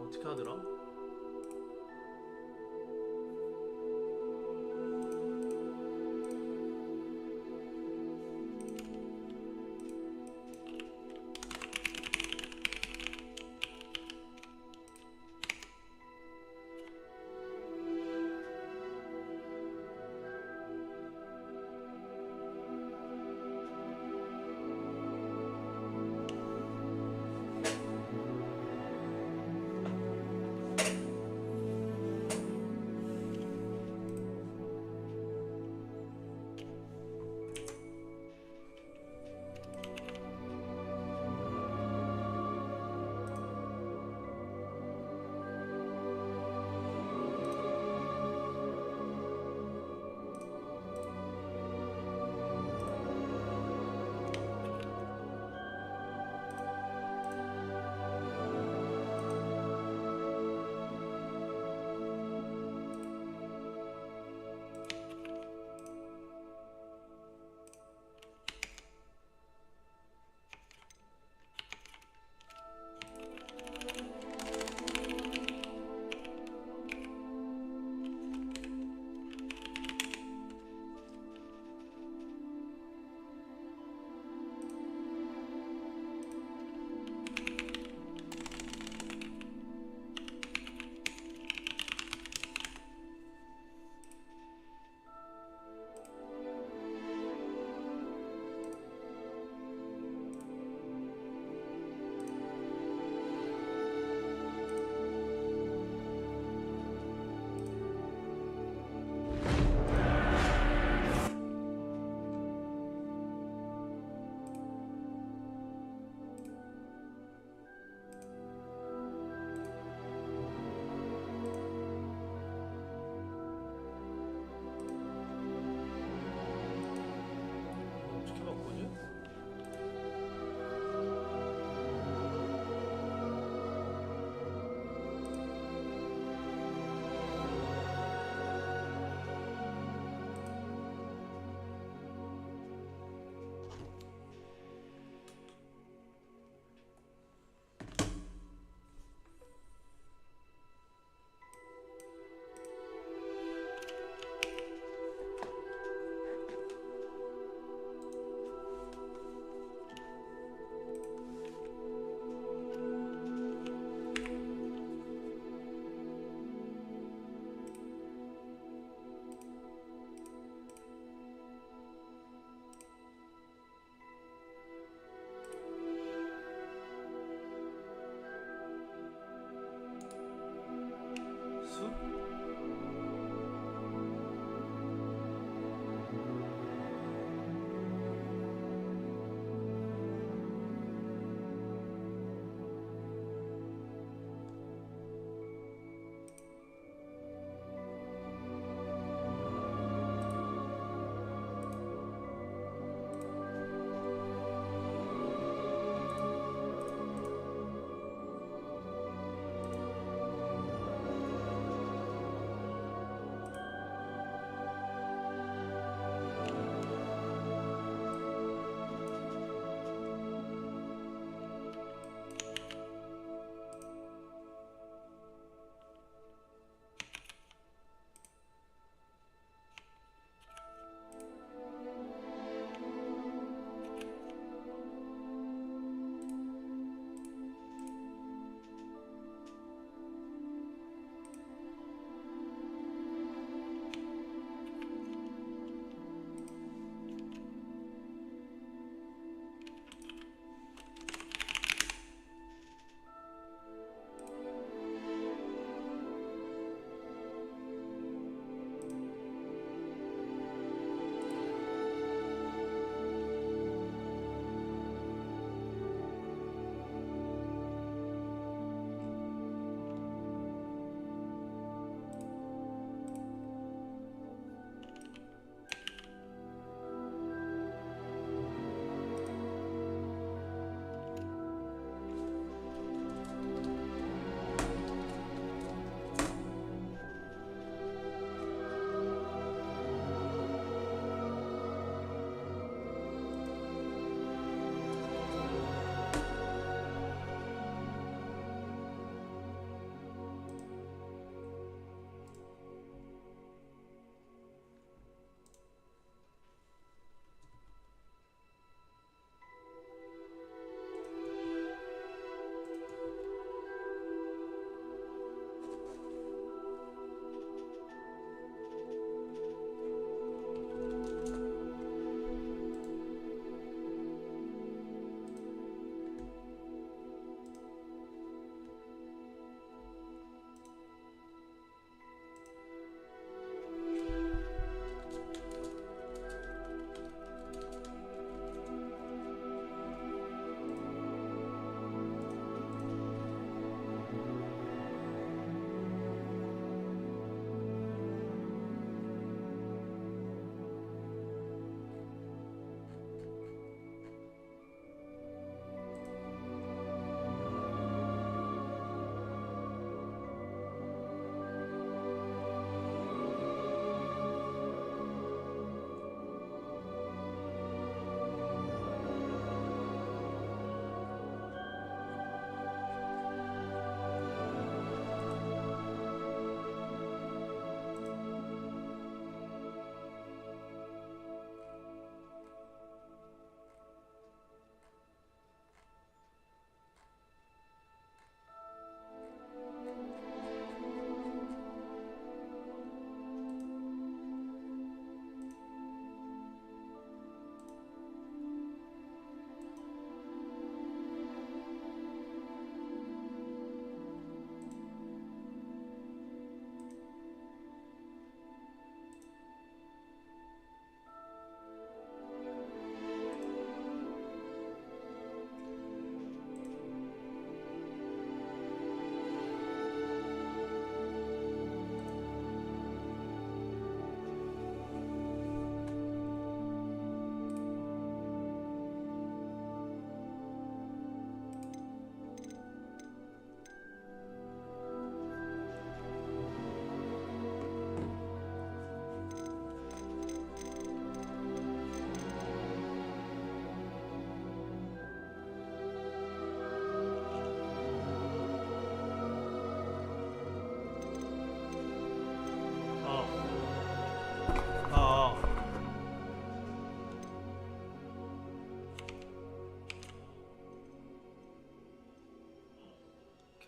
어떻게 하더라? 어떻게 바꾸지? 수?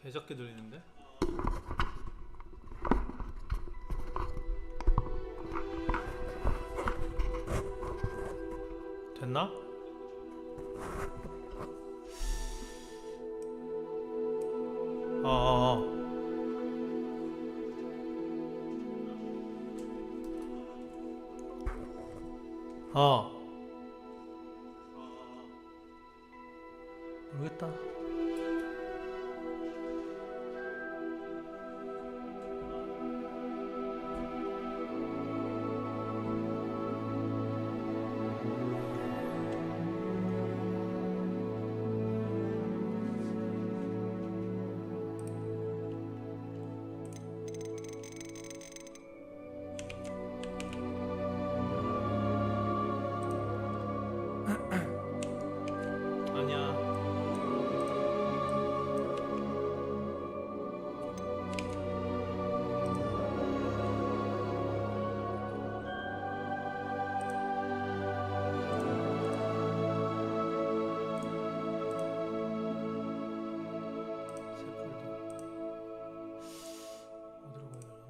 개작게 들리는데? 됐나? 어어어. 어. 모르겠다. 아니야. 새 폴더. 어디로 가야 되나?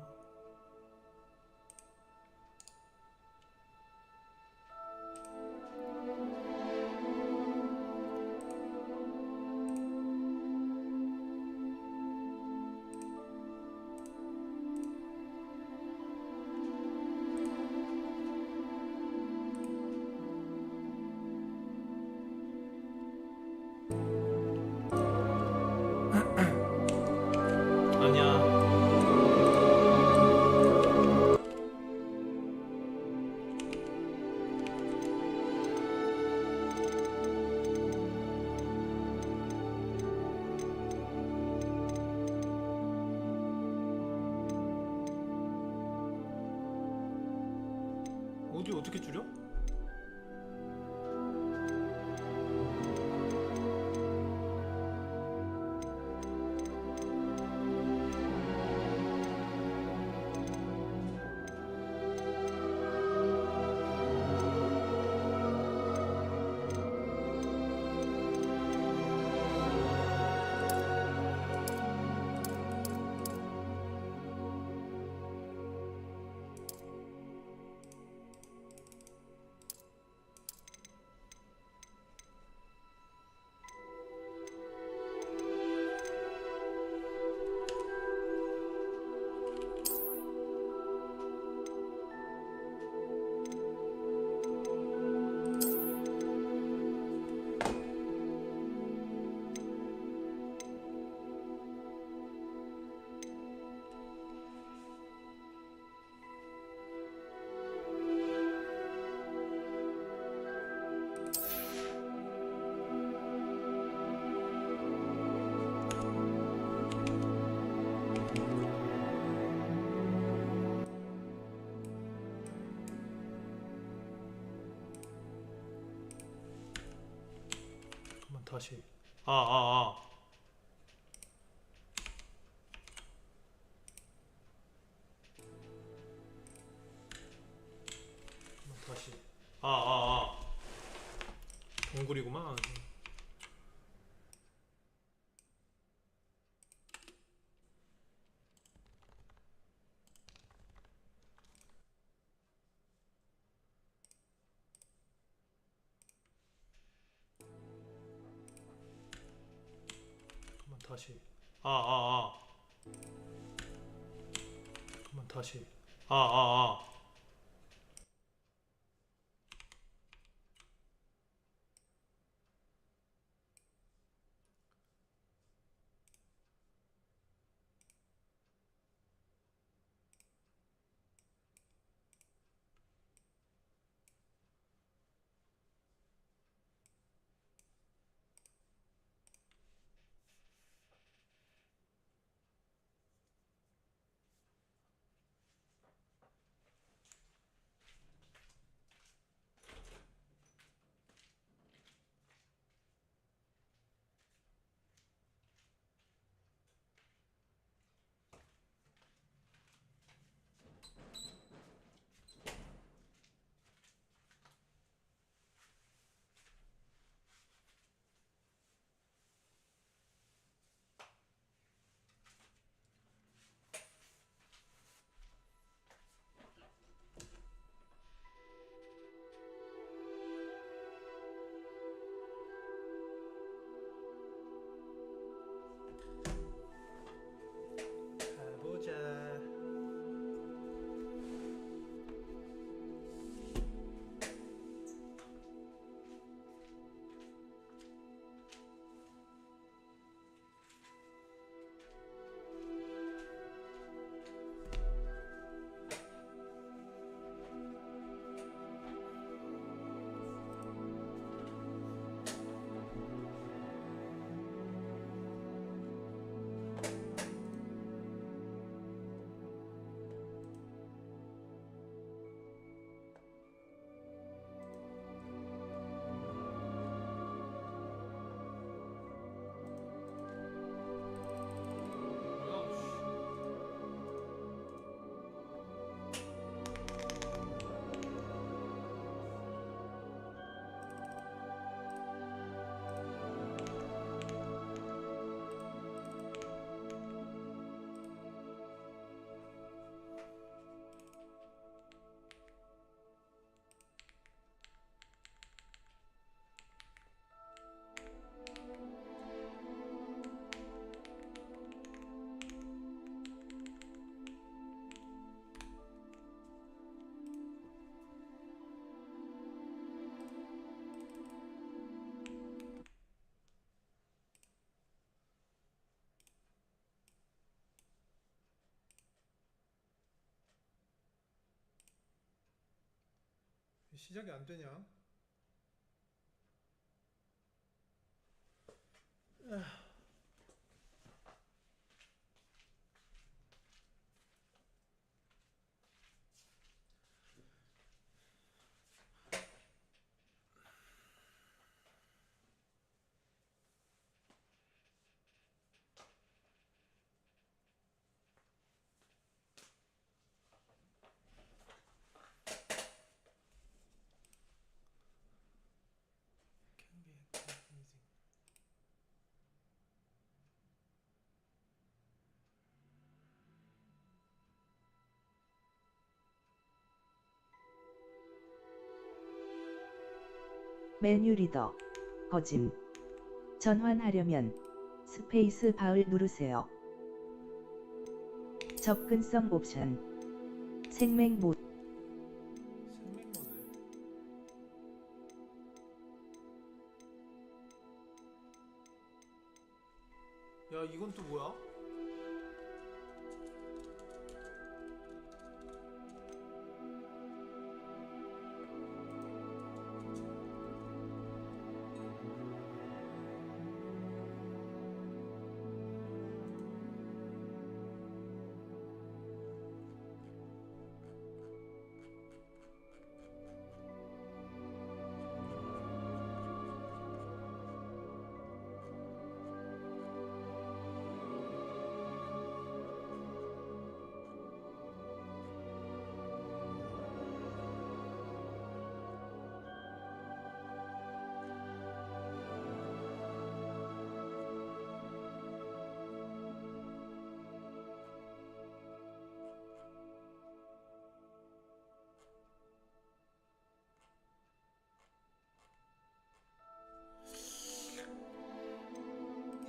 아니야. 오디오 어떻게 줄여? 잠깐만 다시. 잠깐만 다시. 동굴이구만. 잠깐만 다시. 잠깐만 다시. 시작이 안 되냐? Can be confusing. 메뉴 리더, 거짐. 전환하려면 스페이스 바를 누르세요. 접근성 옵션. 생맹 모드. 생맥 모드. 야, 이건 또 뭐야?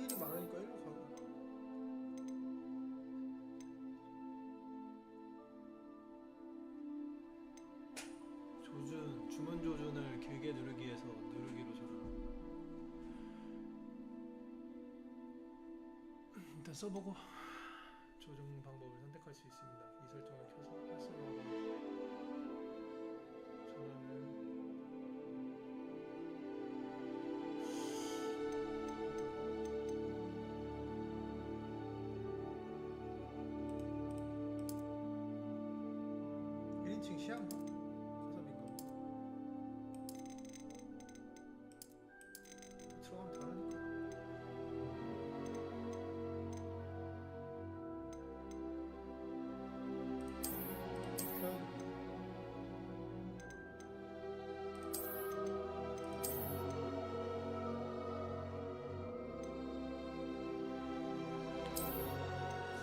일이 많으니까 일로 가고. 주문 조준을 길게 누르기 위해서 누르기로 전환. 일단 써보고 조준 방법을 선택할 수 있습니다. 이 설정을 켜서 활성화하고 전환을. 시한가? 가섭인가? 들어가면 다르니까.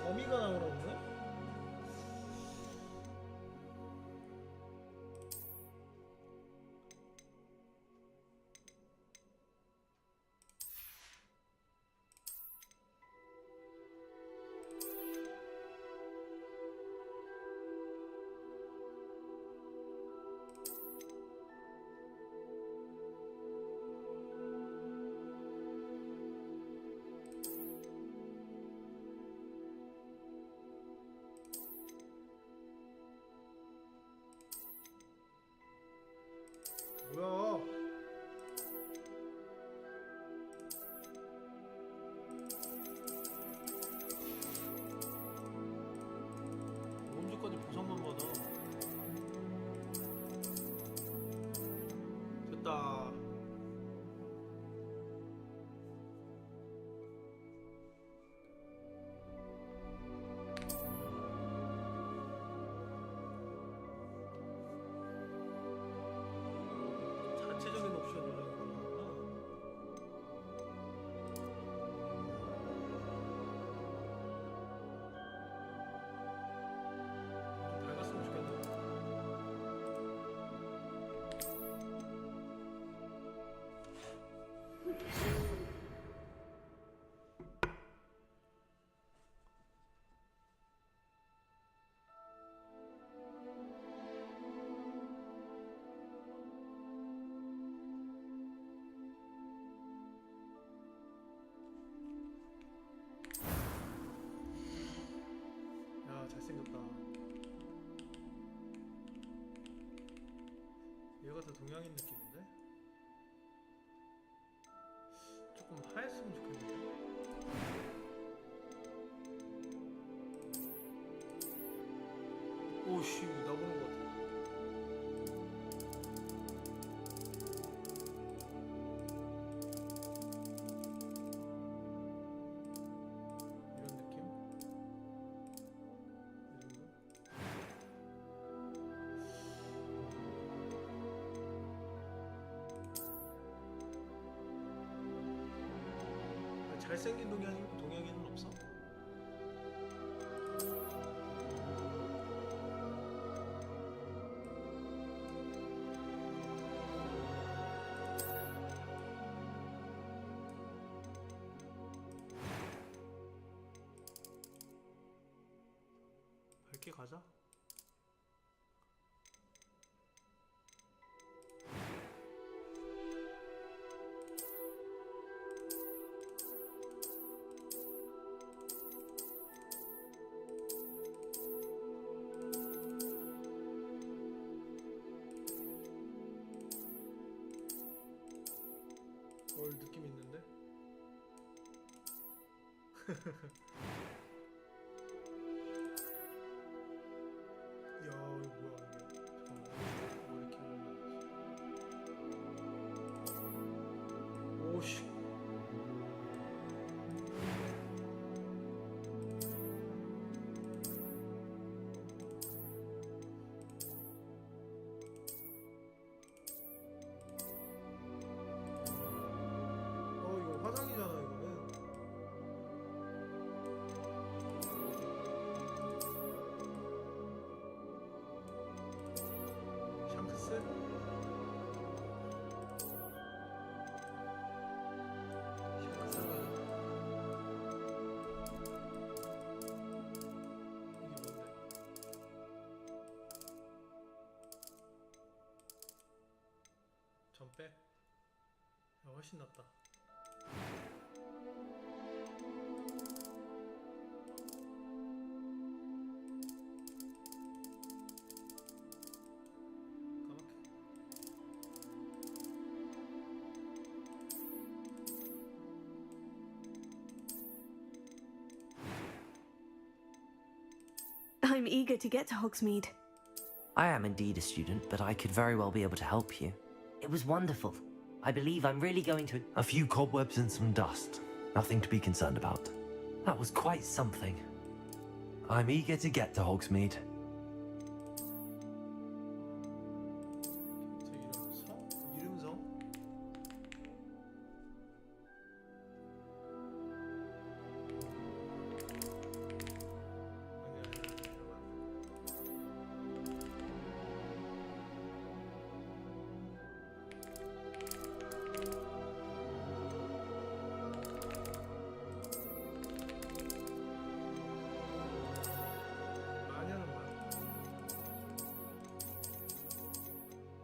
거미가 나오는데? 뭐야? 언제까지 보상만 받아? 됐다. 자체적인 옵션을 넣는구나. 좀 밝았으면 좋겠네. 야, 잘생겼다. 얘가 더 동양인 느낌인데? 조금 하였으면 좋겠는데? 오씨, 나 보는 것 같아. 이런 느낌? 잘생긴 동양인은 없어? 밝게 가자. 느낌 있는데? 야, 이거 뭐야 이게? 잠깐만, 왜 이렇게 올라가지? 오씨. 이거 화장이잖아 이거는. 샹크스? 샹크스가 이게 뭔데? 전백? 야, 훨씬 낫다. I'm eager to get to Hogsmeade. I am indeed a student, but I could very well be able to help you. It was wonderful. I believe I'm really going to... A few cobwebs and some dust. Nothing to be concerned about. That was quite something. I'm eager to get to Hogsmeade. 제 이름성?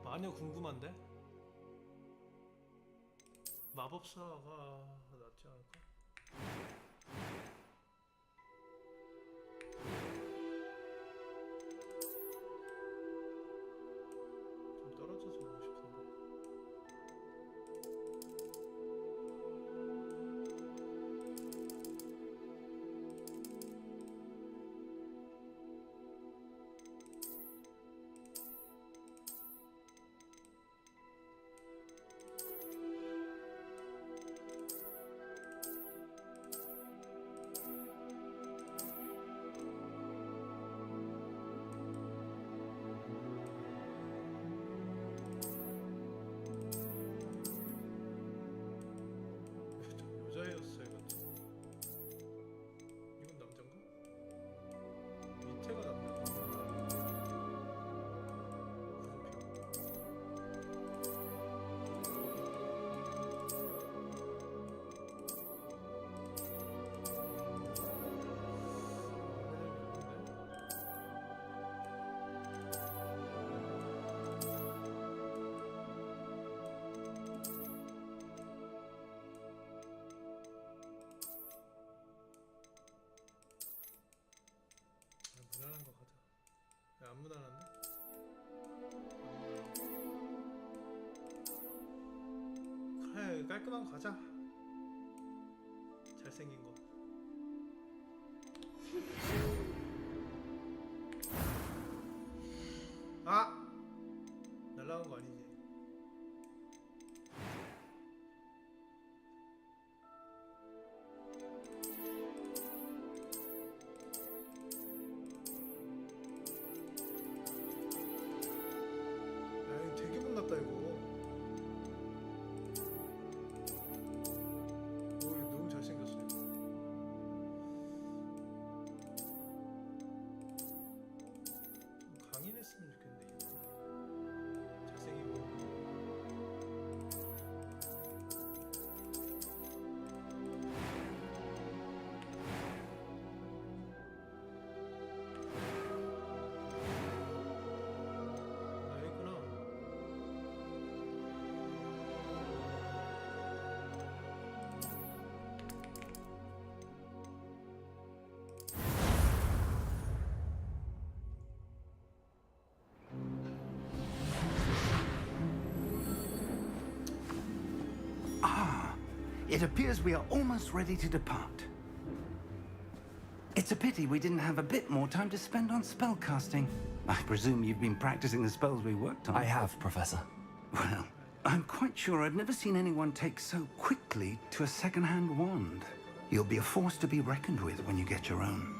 마녀 궁금한데? 마법사가 낫지 않을까? 좀 떨어져서 보고 싶은데. 여자애였어요, 이건. 이건 남잔가? 밑에가 남자. 무난한 거 가자. 야, 안 무난한데? 안 무난한 거. 깔끔한 거 가자. 잘생긴 거. 아! 날라간 거 아니지? 아이, 되게 못났다 이거. 오, 너무 잘생겼어요. 좀 강인했으면 좋겠는데 이거. 잘생기고. 아, 있구나. It appears we are almost ready to depart. It's a pity we didn't have a bit more time to spend on spellcasting. I presume you've been practicing the spells we worked on. I have, Professor. Well, I'm quite sure I've never seen anyone take so quickly to a second-hand wand. You'll be a force to be reckoned with when you get your own.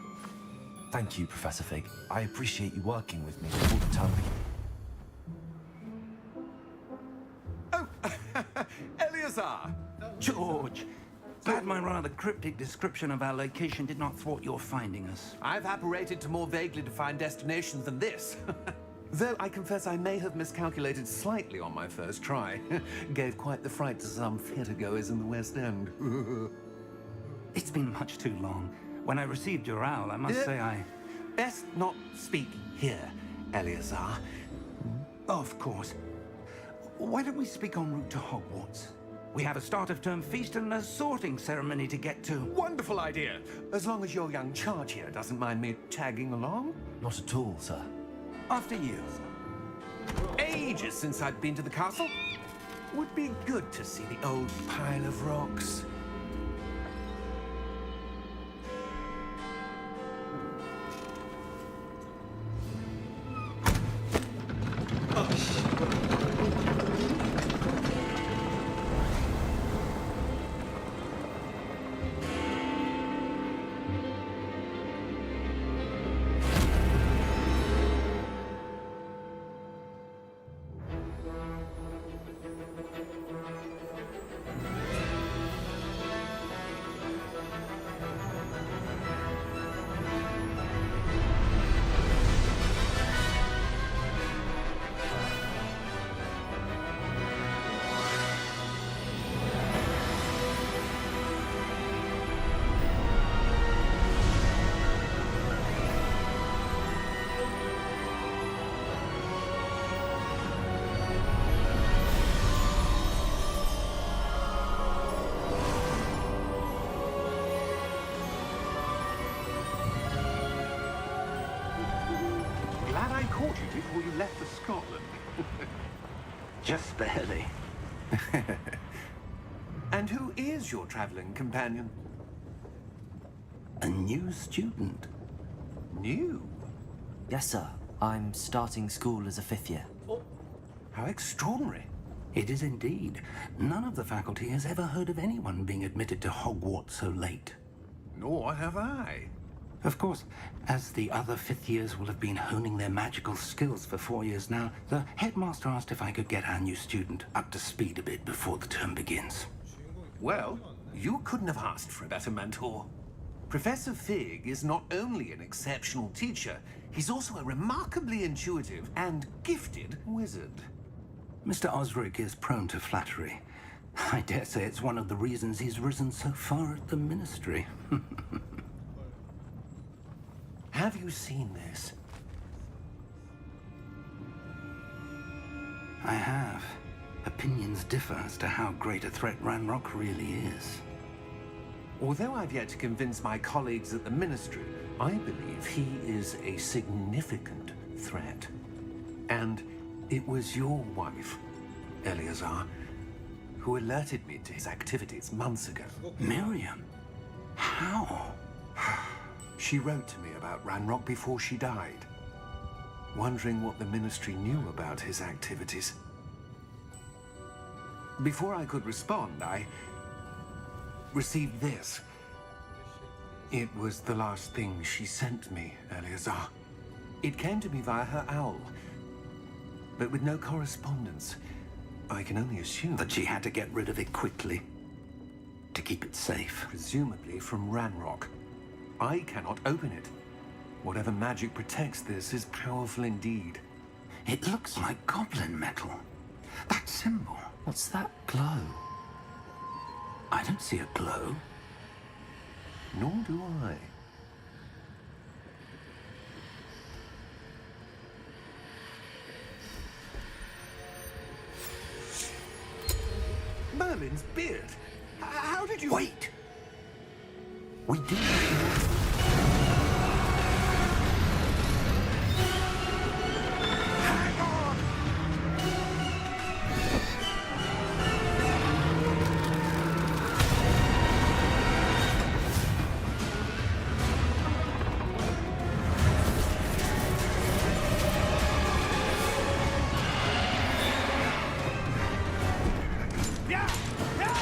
Thank you, Professor Fig. I appreciate you working with me all the time. Eleazar! George! Glad my rather cryptic description of our location did not thwart your finding us. I've apparated to more vaguely defined destinations than this. Though I confess I may have miscalculated slightly on my first try. Gave quite the fright to some theatregoers in the West End. It's been much too long. When I received your owl, I must say I... Best not speak here, Eleazar. Of course. Why don't we speak en route to Hogwarts? We have a start-of-term feast and a sorting ceremony to get to. Wonderful idea. As long as your young charge here doesn't mind me tagging along. Not at all, sir. After you. Ages since I'd been to the castle. Would be good to see the old pile of rocks. Glad I caught you before you left for Scotland. Just barely. And who is your traveling companion? A new student. New? Yes, sir. I'm starting school as a 5th year. How extraordinary. It is indeed. None of the faculty has ever heard of anyone being admitted to Hogwarts so late. Nor have I. Of course, as the other 5th years will have been honing their magical skills for 4 years now, the headmaster asked if I could get our new student up to speed a bit before the term begins. Well, you couldn't have asked for a better mentor. Professor Fig is not only an exceptional teacher, he's also a remarkably intuitive and gifted wizard. Mr. Osric is prone to flattery. I dare say it's one of the reasons he's risen so far at the ministry. Have you seen this? I have. Opinions differ as to how great a threat Ranrock really is. Although I've yet to convince my colleagues at the ministry, I believe he is a significant threat. And it was your wife, Eleazar, who alerted me to his activities months ago. Miriam? How? She wrote to me about Ranrock before she died, wondering what the Ministry knew about his activities. Before I could respond, I received this. It was the last thing she sent me, Eleazar. It came to me via her owl, but with no correspondence. I can only assume That she had to get rid of it quickly to keep it safe. presumably from Ranrock. I cannot open it. Whatever magic protects this is powerful indeed. It looks like goblin metal. That symbol. What's that glow? I don't see a glow. Nor do I. Merlin's beard. How did you... Wait! We did. Hang on! Yeah! Yeah!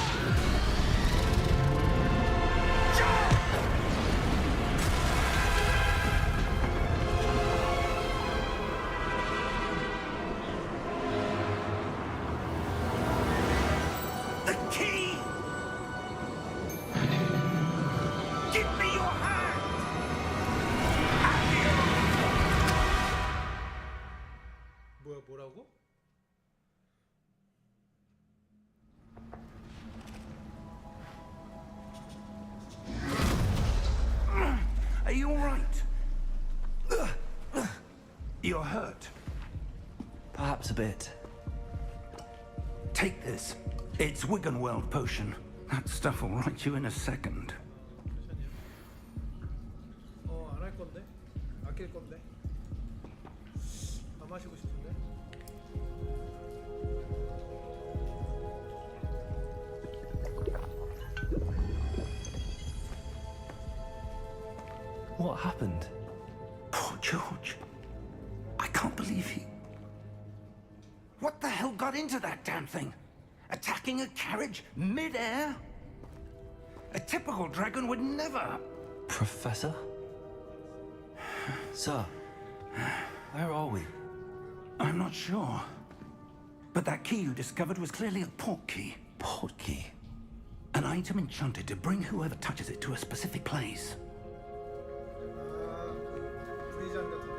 The key! Give me your hand! 뭐라고? Are you all right? You're hurt. Perhaps a bit. Take this. It's Wiggenweld potion. That stuff will right you in a second. 안 할 건데? 아낄 건데? 안 마시고 싶은데? What happened? Poor George. I can't believe he... What the hell got into that damn thing? Attacking a carriage mid-air? A typical dragon would never... Professor? Sir, where are we? I'm not sure. But that key you discovered was clearly a port key. Port key. An item enchanted to bring whoever touches it to a specific place. 프리잔 같은 거?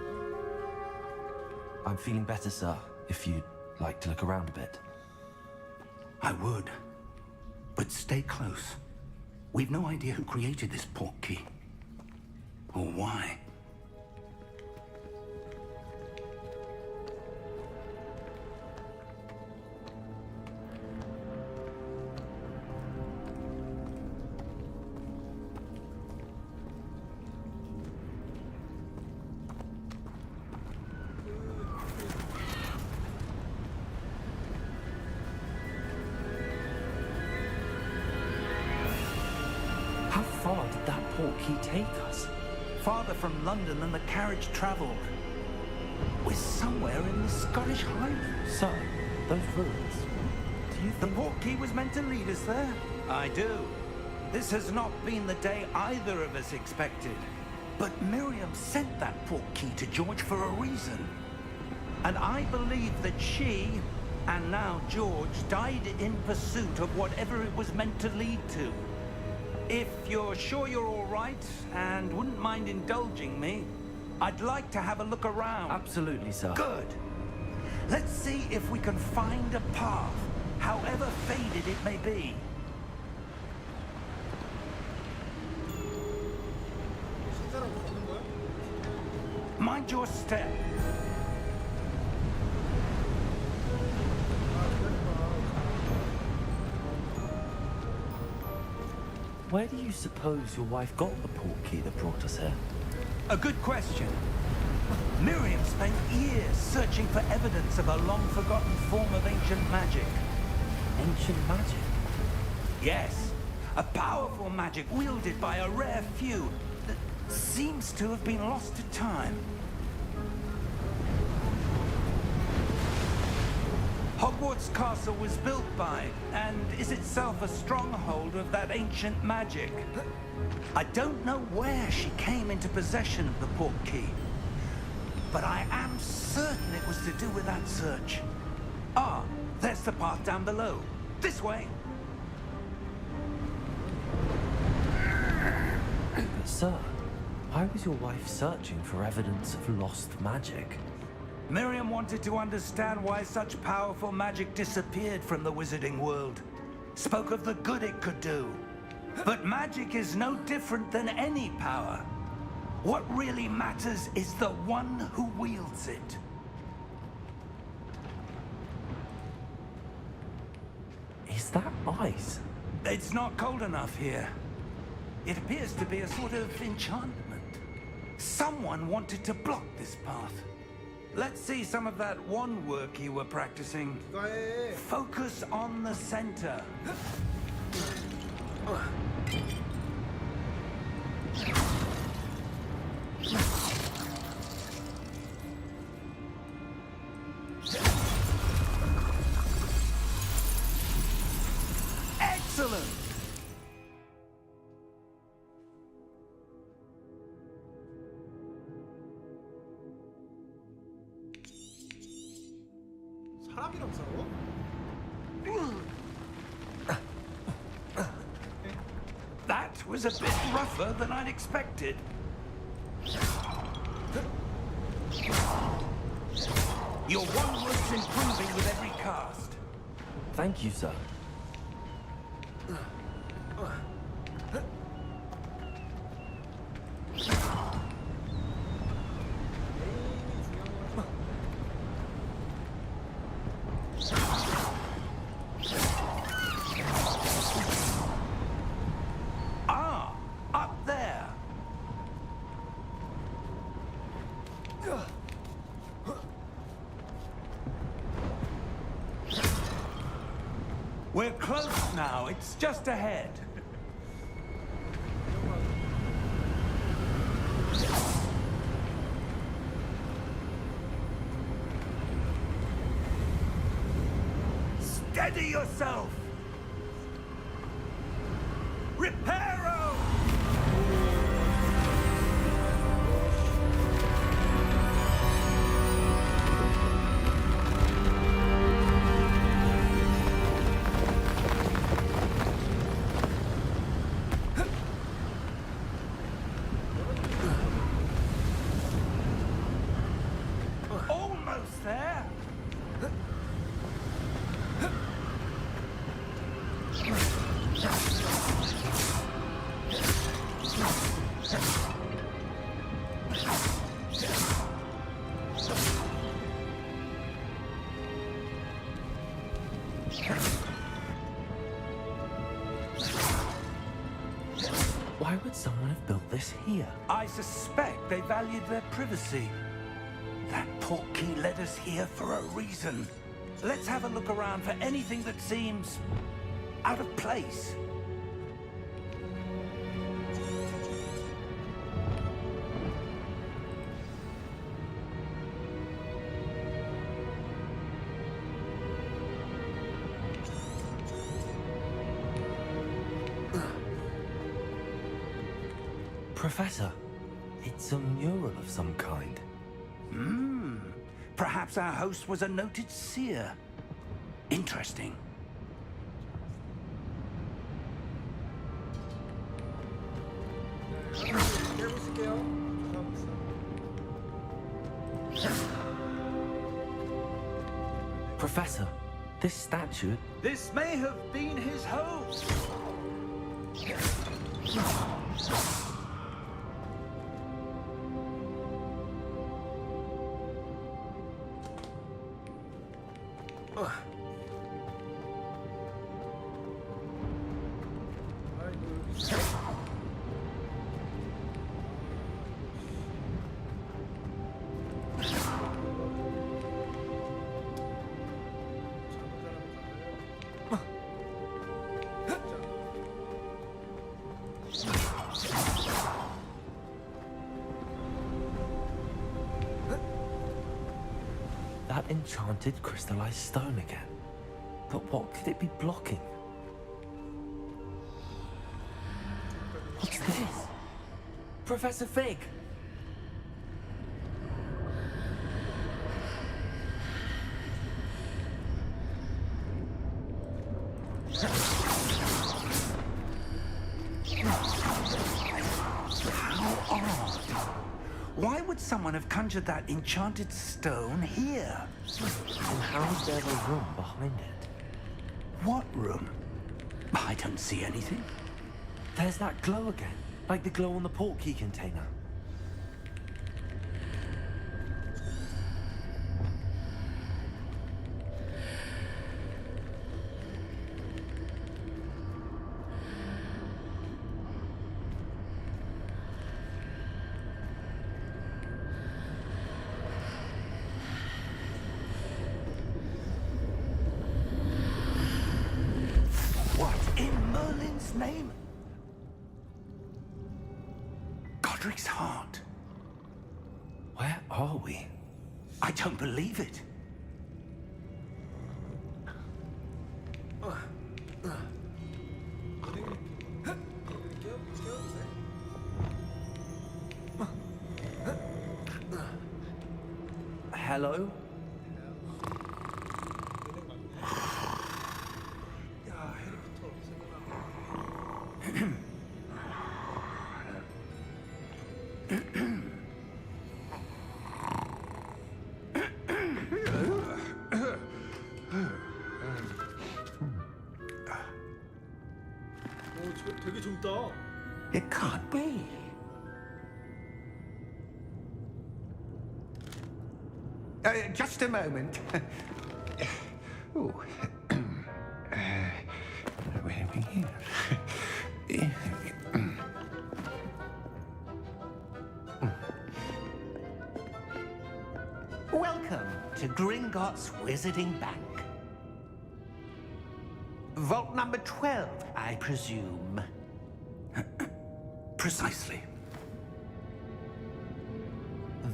I'm feeling better, sir, if you'd like to look around a bit. I would. But stay close. We've no idea who created this port key. Or why. How far did that port key take us? Farther from London than the carriage travelled. We're somewhere in the Scottish Highlands. Sir, those ruins. Do you The think... port key was meant to lead us there? I do. This has not been the day either of us expected. But Miriam sent that port key to George for a reason. And I believe that she, and now George, died in pursuit of whatever it was meant to lead to. If you're sure you're all right and wouldn't mind indulging me, I'd like to have a look around. Absolutely, sir. Good. Let's see if we can find a path, however faded it may be. 신사람 걷는 거야? Mind your step. Where do you suppose your wife got the port key that brought us here? A good question. Miriam spent years searching for evidence of a long-forgotten form of ancient magic. ancient magic. Yes, a powerful magic wielded by a rare few that seems to have been lost to time. Hogwarts Castle was built by, and is itself a stronghold of that ancient magic. I don't know where she came into possession of the portkey, but I am certain it was to do with that search. Ah, there's the path down below. This way. But sir, why was your wife searching for evidence of lost magic? Miriam wanted to understand why such powerful magic disappeared from the wizarding world. Spoke of the good it could do. But magic is no different than any power. What really matters is the one who wields it. Is that ice? It's not cold enough here. It appears to be a sort of enchantment. Someone wanted to block this path. Let's see some of that wand work you were practicing. Focus on the center. Excellent! 사람이랑 싸워? That was a bit rougher than I'd expected. Your wand work's improving with every cast. Thank you, sir. Ah, up there. We're close now. It's just ahead. Steady yourself. Reparo! Almost there. Why would someone have built this here? I suspect they valued their privacy. That portkey led us here for a reason. Let's have a look around for anything that seems out of place. Professor, it's a mural of some kind. Perhaps our host was a noted seer. Interesting. Professor, this statue... This may have been his host. That enchanted crystallized stone again. But what could it be blocking? What's this? Professor Fig! How odd. Why would someone have conjured that enchanted stone here? And how is there a room behind it? What room? I don't see anything. There's that glow again, like the glow on the portkey container. What in Merlin's name? Godric's heart. Where are we? I don't believe it. Hello? 야, 해리포터 생각나. 오, 저 되게 젊다. It can't be. Just a moment. Oh. Where are we here? Welcome to Gringotts Wizarding Bank. Vault number 12, I presume. Precisely.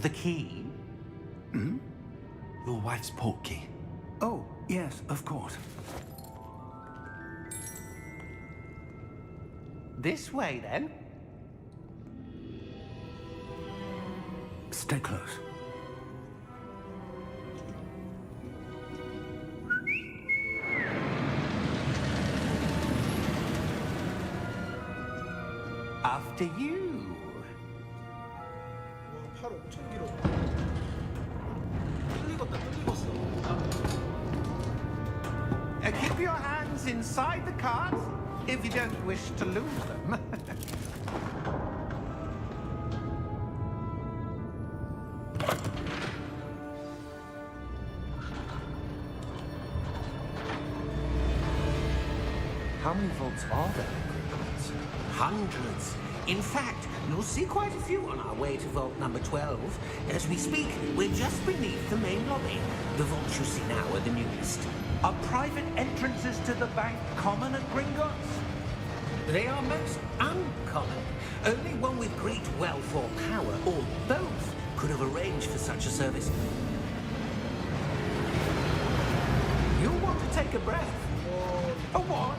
The key? Your wife's portkey. Oh, yes, of course. This way, then. Stay close. After you. 와, 팔 엄청 길어. 뚫리겠다, 뚫리겠어. Keep your hands inside the cards if you don't wish to lose them. How many vaults are there in Gringotts? Hundreds. In fact, you'll see quite a few on our way to vault number 12. As we speak, we're just beneath the main lobby. The vaults you see now are the newest. Are private entrances to the bank common at Gringotts? They are most uncommon. Only one with great wealth or power, or both, could have arranged for such a service. You'll want to take a breath. A what?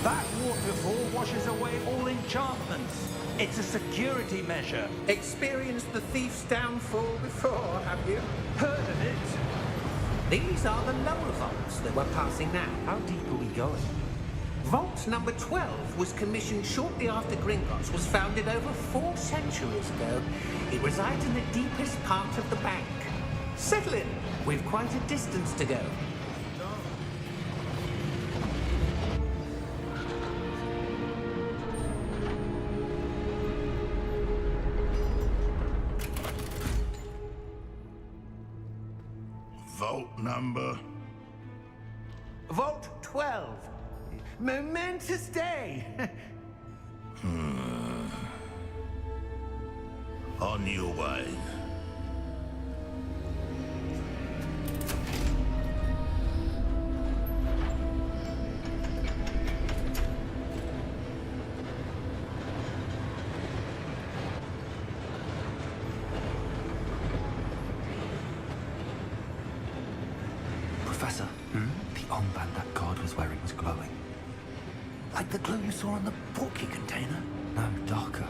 That waterfall washes away all enchantments. It's a security measure. Experienced the thief's downfall before, have you? Heard of it? These are the lower vaults that we're passing now. How deep are we going? Vault number 12 was commissioned shortly after Gringotts was founded over 4 centuries ago. It resides in the deepest part of the bank. Settle in. We've quite a distance to go. Vault number? Vault 12. Momentous day. On your way. like the glow you saw on the porky container? No, darker.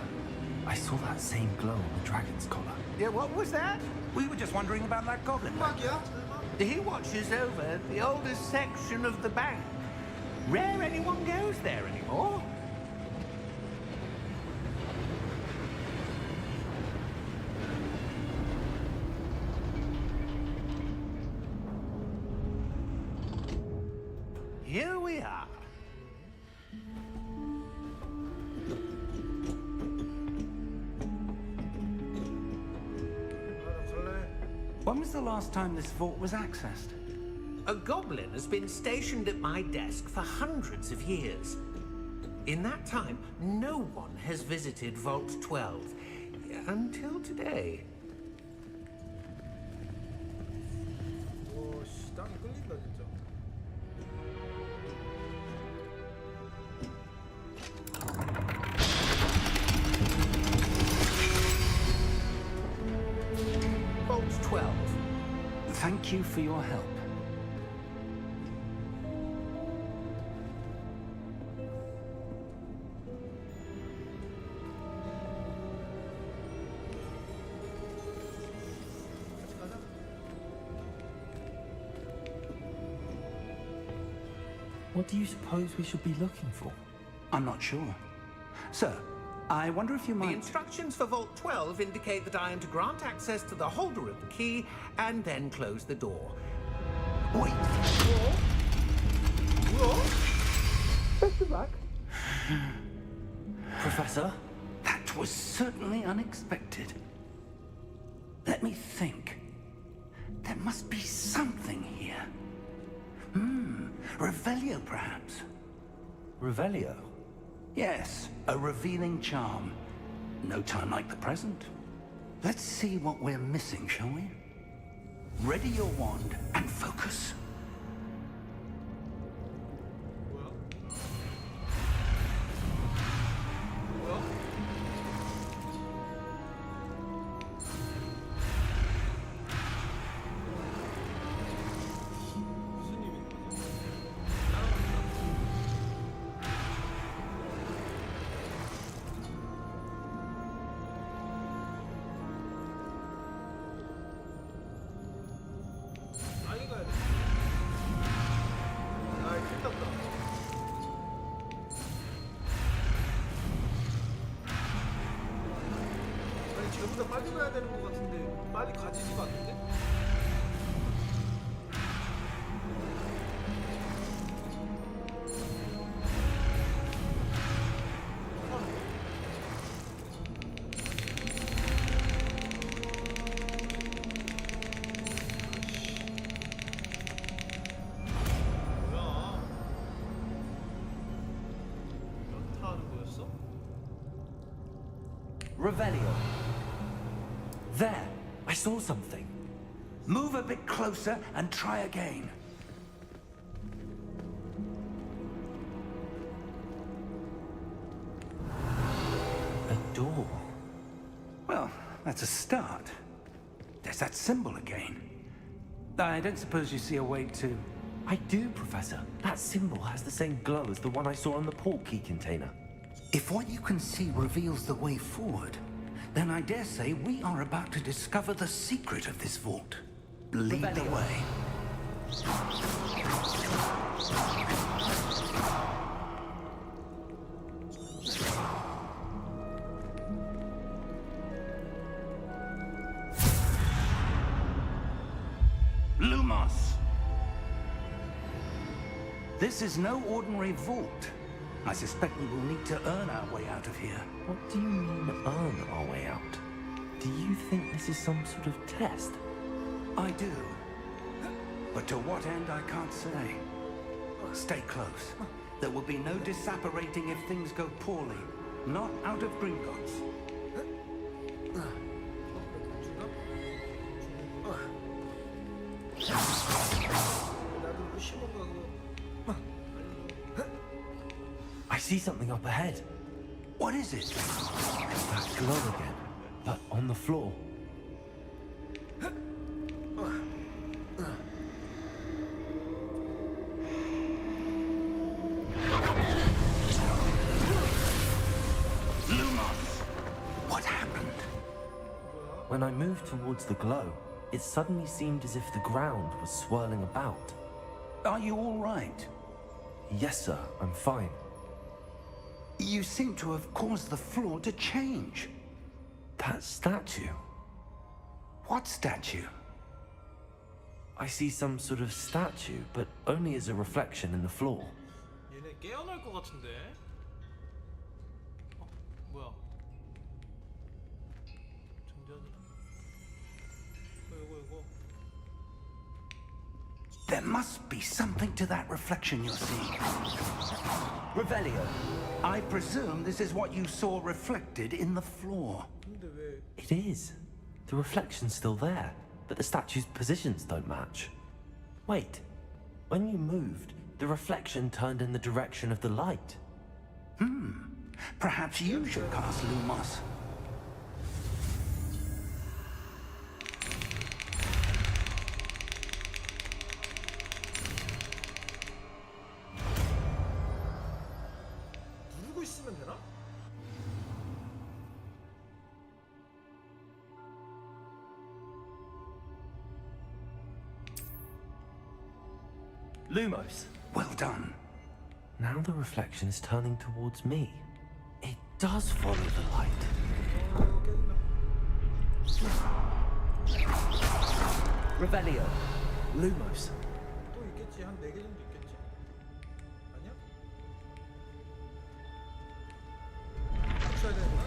I saw that same glow on the dragon's collar. Yeah, what was that? We were just wondering about that goblin. He watches over the oldest section of the bank. Rare anyone goes there anymore. Here we are. When was the last time this vault was accessed? A goblin has been stationed at my desk for hundreds of years. In that time, no one has visited Vault 12. Until today. 오씨 땅이 끌린다 진짜. Vault 12. Thank you for your help. What do you suppose we should be looking for? I'm not sure. Sir, I wonder if you The might... instructions for Vault 12 indicate that I am to grant access to the holder of the key and then close the door. Wait! Best of luck. Professor? That was certainly unexpected. Let me think. There must be something here. Revelio, perhaps? Revelio? Yes, a revealing charm. No time like the present. Let's see what we're missing, shall we? Ready your wand and focus. 쟤보다 빨리 가야 되는 것 같은데 빨리 가지지가 않는데? 뭐야? 연타하는 거였어? Revelio. There! I saw something. Move a bit closer and try again. A door. Well, that's a start. There's that symbol again. I don't suppose you see a way to... I do, Professor. That symbol has the same glow as the one I saw on the port key container. If what you can see reveals the way forward, then I dare say we are about to discover the secret of this vault. Lead the way. Lumos! This is no ordinary vault. I suspect we will need to earn our way out of here. What do you mean, earn our way out? Do you think this is some sort of test? I do. But to what end, I can't say. Stay close. There will be no disapparating if things go poorly. Not out of Gringotts. I see something up ahead. What is it? That glow again, but on the floor. When I moved towards the glow, it suddenly seemed as if the ground was swirling about. Are you all right? Yes, sir, I'm fine. You seem to have caused the floor to change. That statue. What statue? I see some sort of statue, but only as a reflection in the floor. 얘네 깨어날 것 같은데. 뭐야? 전자들. 이거. There must be something to that reflection you're seeing. Revelio, I presume this is what you saw reflected in the floor. 근데 왜? It is. The reflection's still there, but the statue's positions don't match. Wait, when you moved, the reflection turned in the direction of the light. Perhaps you should cast Lumos. 누르고 있으면 되나? Lumos. Well done. Now the reflection is turning towards me. It does follow the light. Revelio. Lumos. 또 있겠지. 한 4개 정도 있겠지. 아니야? 맞춰야 되는구나.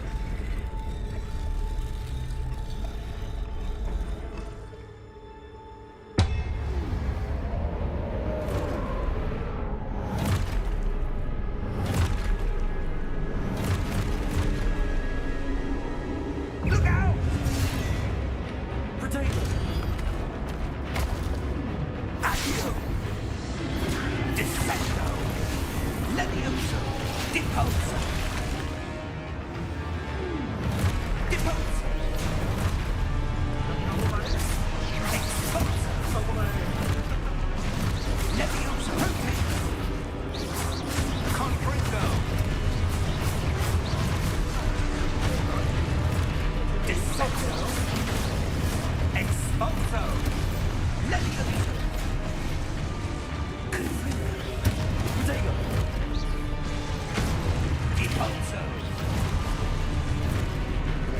Look out! Potato. Accio! Descendo! Levioso! Deposo! Deposo! Exposo! Levioso! Confringo! Descendo! Exposo! Levioso! Potato. Deposo!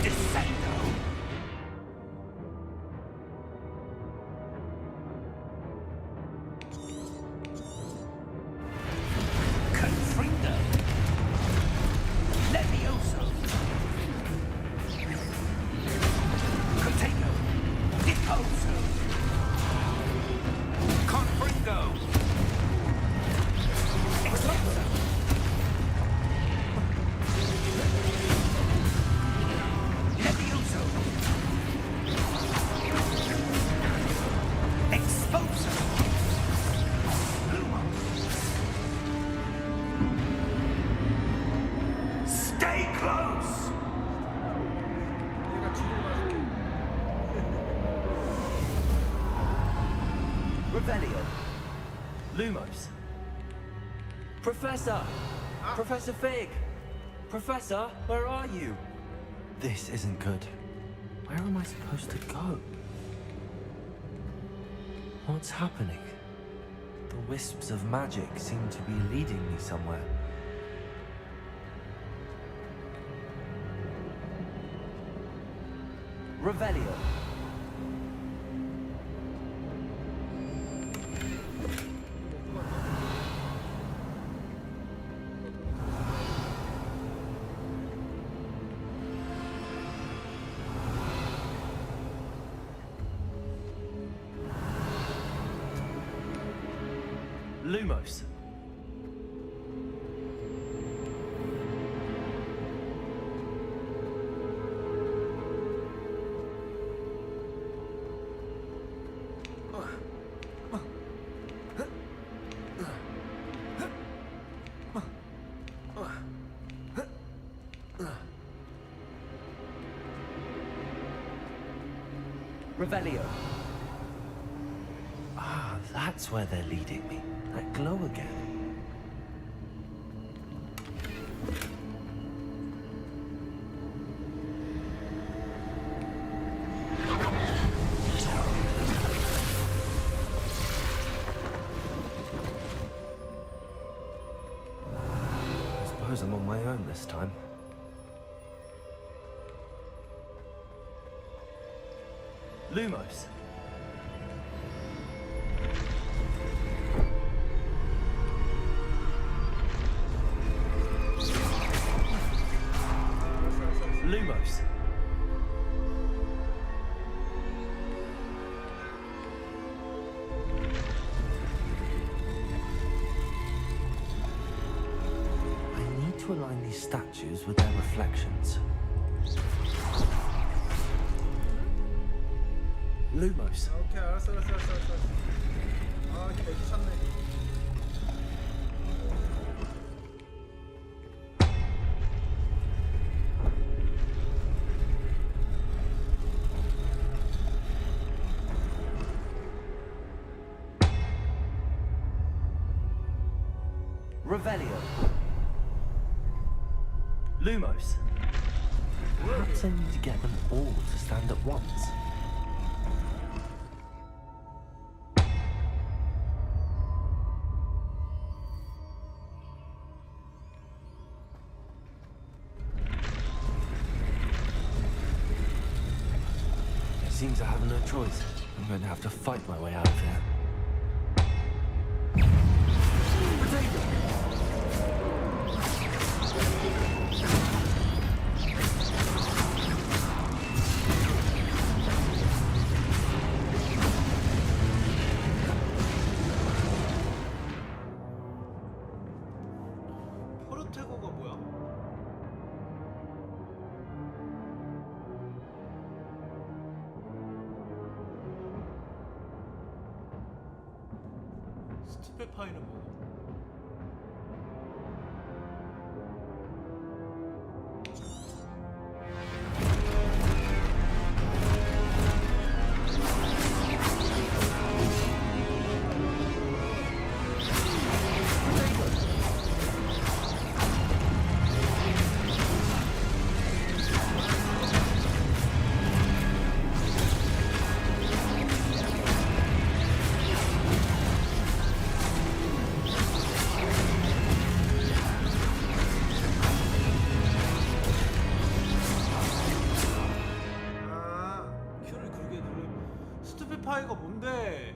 Descendo! Confringo! Levioso! Potato! Deposo! Confringo! Exposo! Levioso! Exposo! Lumo! Stay close! 얘가 뒤를 봐줄게. Revelio. Lumos. Professor! Professor Fig! Professor, where are you? This isn't good. Where am I supposed to go? What's happening? The wisps of magic seem to be leading me somewhere. Revelio. Lumos. Revelio. Ah, that's where they're leading me. That glow again. my own this time. Lumos. Lumos. I need to align these statues with their reflections. Lumos. 오케이, 알았어. 아, 이렇게 매주 찾네. Revelio. Lumos. Perhaps I need to get them all to stand at once. It seems I have no choice. I'm going to have to fight my way out of here. 포르테고가 뭐야? 스티페파이는 뭐야? 큐를 그렇게 누르. 스티페파이가 뭔데?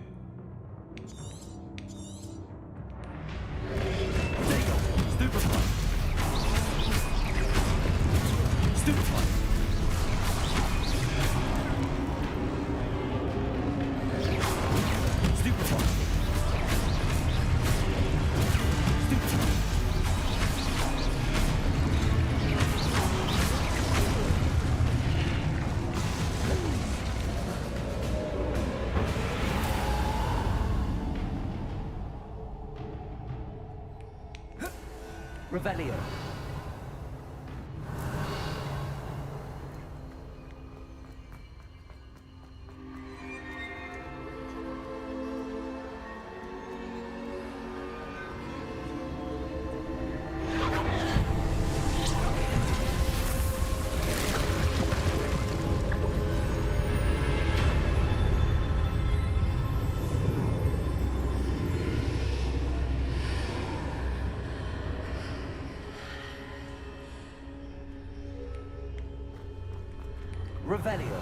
Revelio. Revelio.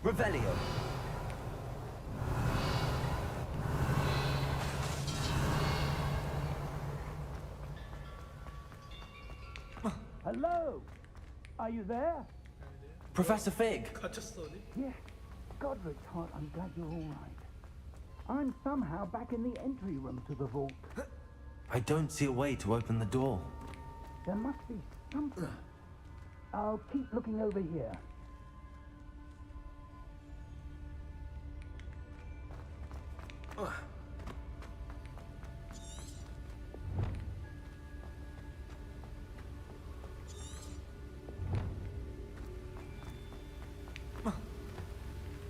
Revelio. Hello? Are you there? Professor Fig! 갇혔어 어디? Yeah. Godric's heart, I'm glad you're all right. I'm somehow back in the entry room to the vault. I don't see a way to open the door. There must be something. I'll keep looking over here.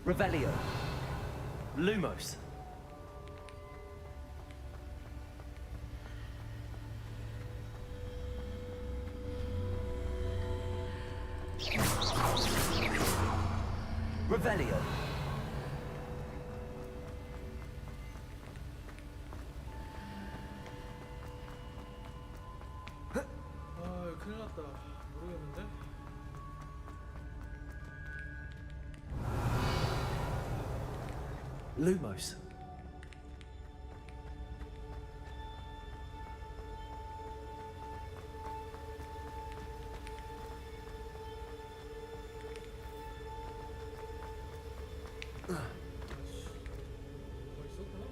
Revelio. Lumos. Revelio. 아, 큰일 났다. 모르겠는데? Lumos. 뭐가 있었구나?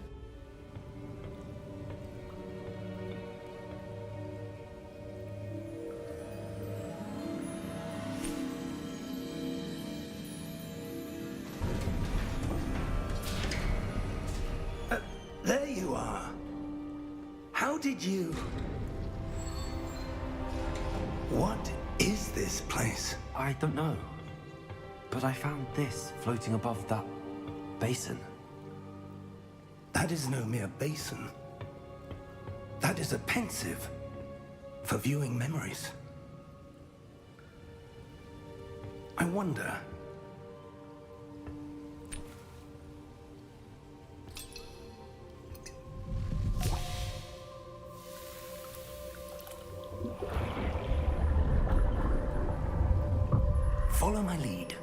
There you are. How did you... What is this place? I don't know. But I found this floating above that basin. That is no mere basin. That is a pensive for viewing memories. I wonder... Follow my lead.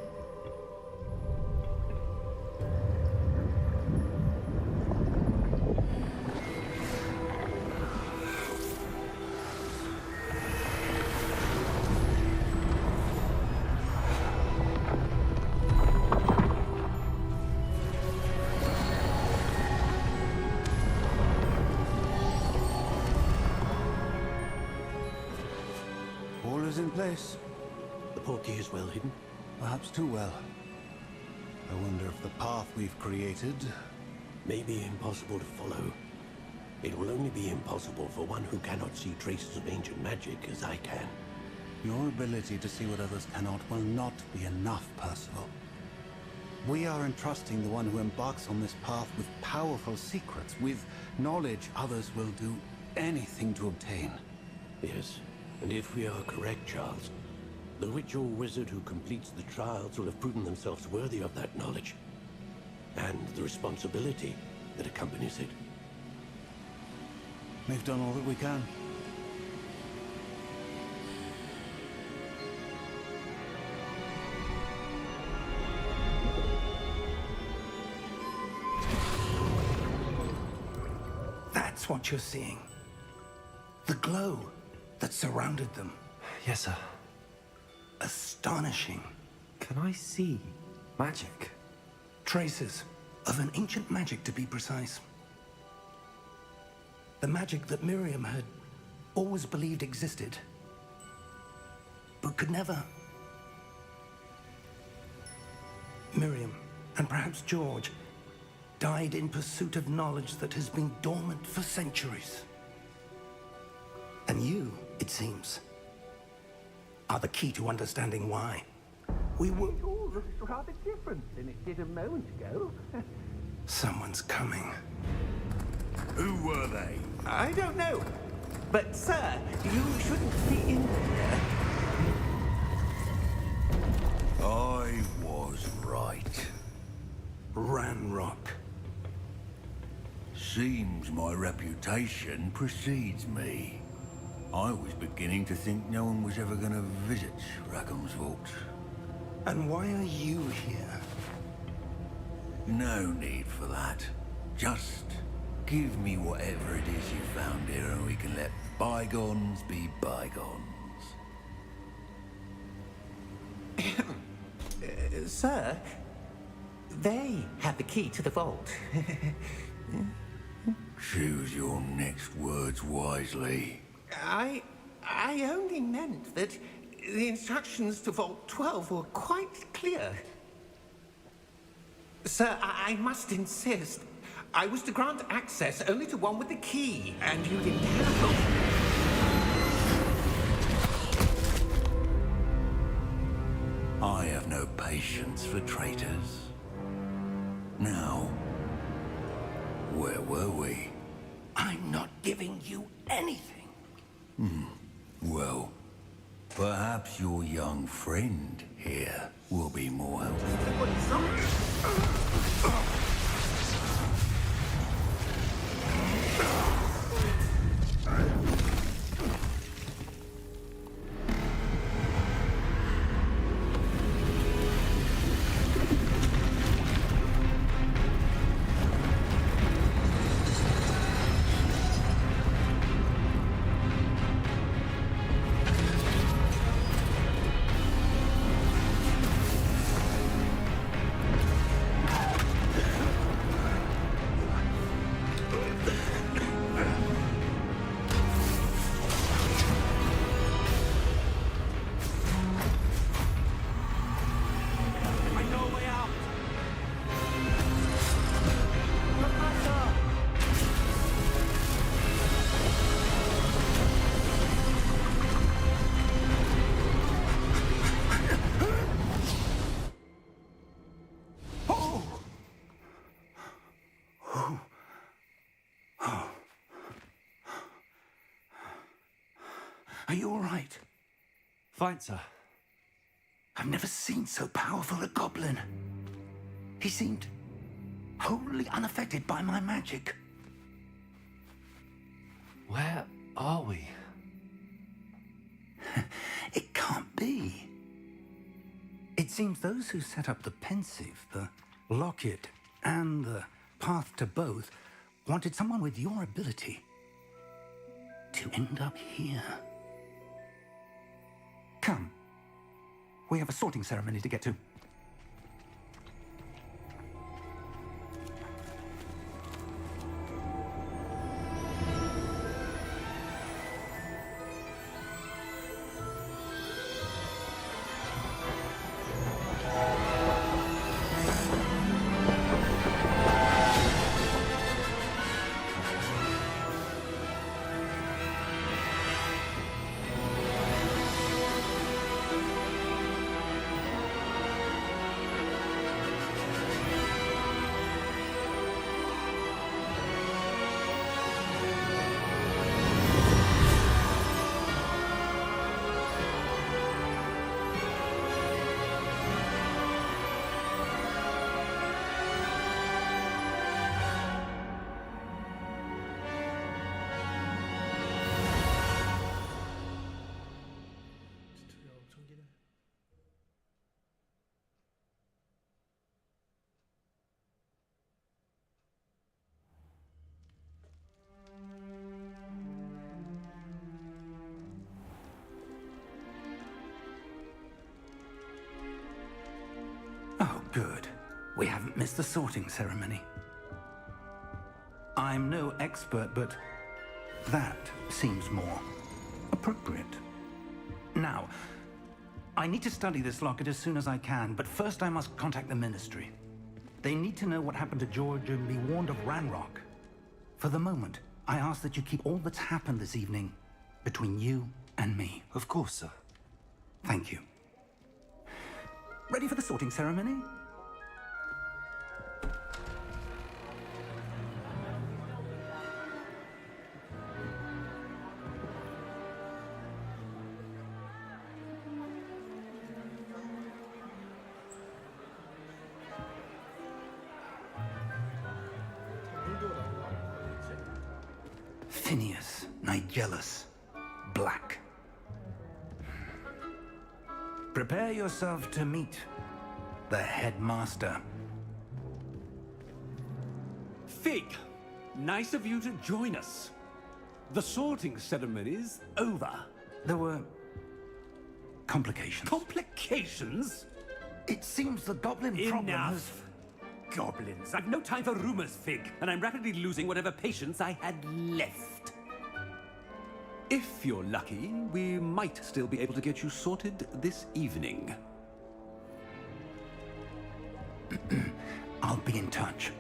All is in place. The portkey is well hidden. Perhaps too well. I wonder if the path we've created... May be impossible to follow. It will only be impossible for one who cannot see traces of ancient magic as I can. Your ability to see what others cannot will not be enough, Percival. We are entrusting the one who embarks on this path with powerful secrets, with knowledge others will do anything to obtain. Yes, and if we are correct, Charles, the witch or wizard who completes the trials will have proven themselves worthy of that knowledge, and the responsibility that accompanies it. We've done all that we can. That's what you're seeing. The glow that surrounded them. Yes, sir. Astonishing. Can I see magic? Traces of an ancient magic, to be precise. The magic that Miriam had always believed existed, but could never. Miriam, and perhaps George, died in pursuit of knowledge that has been dormant for centuries. And you, it seems, are the key to understanding why. We were... It all looks rather different than it did a moment ago. Someone's coming. Who were they? I don't know. But, sir, you shouldn't be in here. I was right. Ranrock. Seems my reputation precedes me. I was beginning to think no one was ever going to visit Rackham's vault. And why are you here? No need for that. Just give me whatever it is you found here and we can let bygones be bygones. Sir, they have the key to the vault. Choose your next words wisely. I only meant that the instructions to Vault 12 were quite clear. Sir, I must insist. I was to grant access only to one with the key, and you didn't have I have no patience for traitors. Now, where were we? I'm not giving you anything. Well, perhaps your young friend here will be more helpful. Are you all right? Fine, sir. I've never seen so powerful a goblin. He seemed wholly unaffected by my magic. Where are we? It can't be. It seems those who set up the pensive, the locket, and the path to both wanted someone with your ability to end up here. Come. We have a sorting ceremony to get to. Oh, good. We haven't missed the sorting ceremony. I'm no expert, but that seems more appropriate. Now, I need to study this locket as soon as I can, but first I must contact the Ministry. They need to know what happened to George and be warned of Ranrock. For the moment, I ask that you keep all that's happened this evening between you and me. Of course, sir. Thank you. Ready for the sorting ceremony? Phineas, Nigellus, Black. Prepare yourself to meet the headmaster. Fig, nice of you to join us. The sorting ceremony's over. There were complications. Complications? It seems the goblin problem has... Enough. Goblins. I've no time for rumors, Fig, and I'm rapidly losing whatever patience I had left. If you're lucky, we might still be able to get you sorted this evening. I'll be in touch.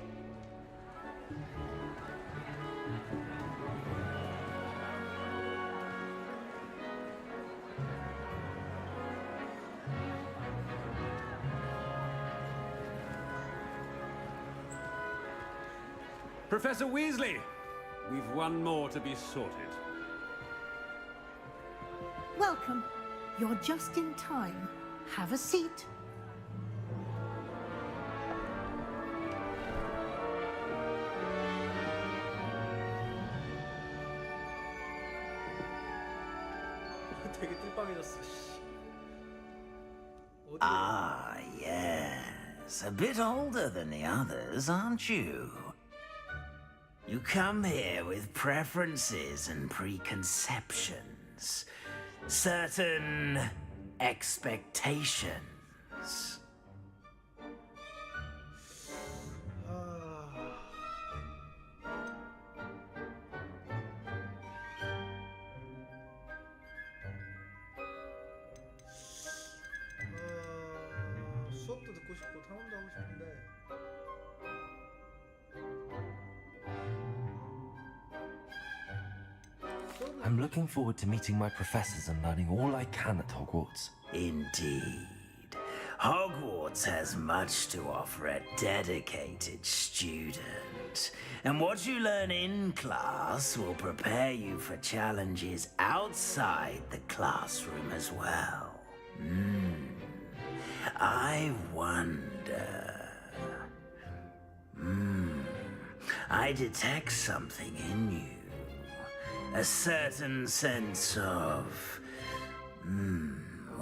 Professor Weasley, we've one more to be sorted. Welcome. You're just in time. Have a seat. 되게 띨빵해졌어. 씨. 어디? Ah, yes. A bit older than the others, aren't you? You come here with preferences and preconceptions. Certain expectations. 수업도 듣고 싶고 탐험도 하고 싶은데. I'm looking forward to meeting my professors and learning all I can at Hogwarts. Indeed. Hogwarts has much to offer a dedicated student. And what you learn in class will prepare you for challenges outside the classroom as well. I wonder... I detect something in you. A certain sense of...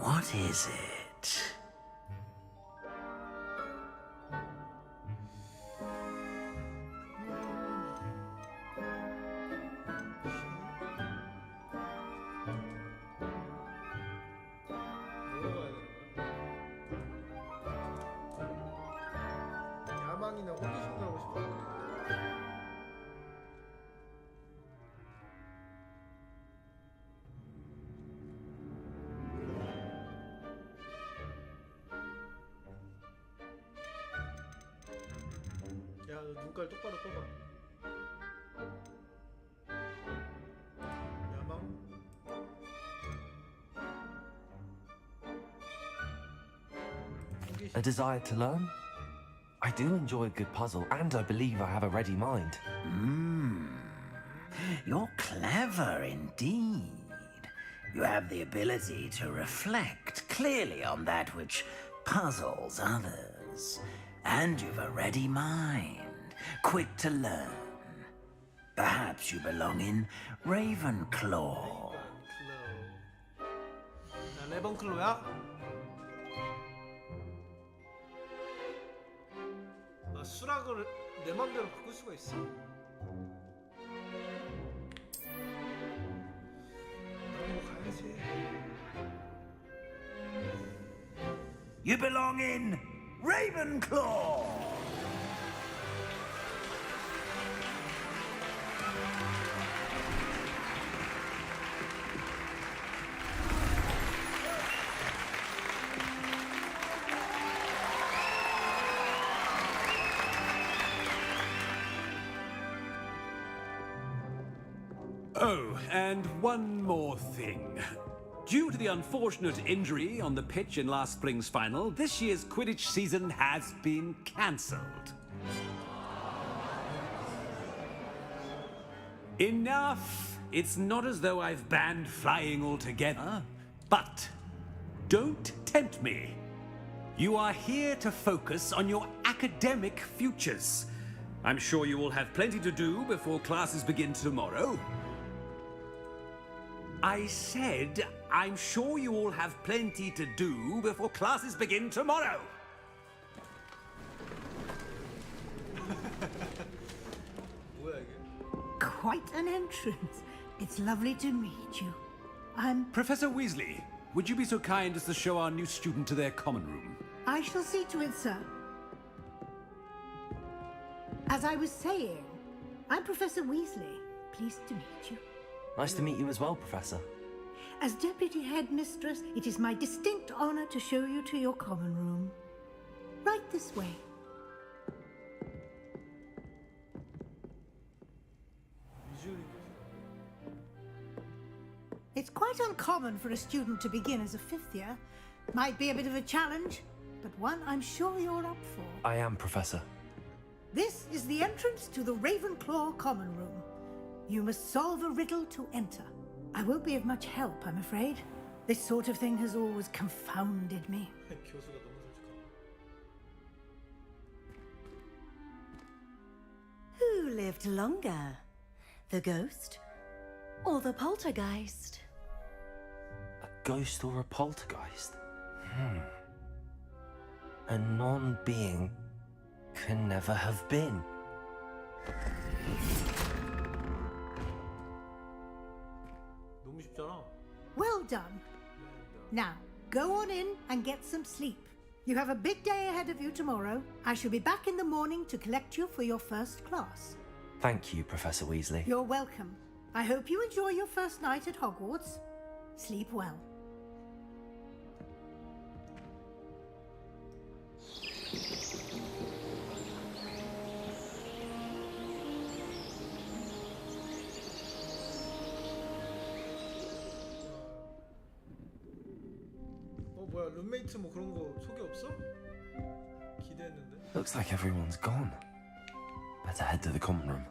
what is it? 야망이나 호기심을 하고 싶어. 야, 너 눈깔 똑바로 떠봐. 야망? A desire to learn? I do enjoy a good puzzle, and I believe I have a ready mind. You're clever indeed. You have the ability to reflect clearly on that which puzzles others. And you've a ready mind, quick to learn. Perhaps you belong in Ravenclaw. 나 레번클로야? 아, 수락을 내 맘대로 바꿀 수가 있어? 나도 가야지. You belong in Ravenclaw! Oh, and one more thing. Due to the unfortunate injury on the pitch in last spring's final, this year's Quidditch season has been cancelled. Enough! It's not as though I've banned flying altogether, but don't tempt me. You are here to focus on your academic futures. I'm sure you will have plenty to do before classes begin tomorrow. I said, I'm sure you all have plenty to do before classes begin tomorrow. Quite an entrance. It's lovely to meet you. Professor Weasley, would you be so kind as to show our new student to their common room? I shall see to it, sir. As I was saying, I'm Professor Weasley. Pleased to meet you. Nice to meet you as well, Professor. As Deputy Headmistress, it is my distinct honor to show you to your common room. Right this way. It's quite uncommon for a student to begin as a fifth year. Might be a bit of a challenge, but one I'm sure you're up for. I am, Professor. This is the entrance to the Ravenclaw common room. You must solve a riddle to enter. I won't be of much help, I'm afraid. This sort of thing has always confounded me. 교수가 너무 솔직하다. Who lived longer? The ghost or the poltergeist? A ghost or a poltergeist? A non-being can never have been. 너무 쉽잖아. Well done. Now, go on in and get some sleep. You have a big day ahead of you tomorrow. I shall be back in the morning to collect you for your first class. Thank you, Professor Weasley. You're welcome. I hope you enjoy your first night at Hogwarts. Sleep well. 뭐야 룸메이트 뭐 그런 거 소개 없어? 기대했는데. Looks like everyone's gone. Better head to the common room.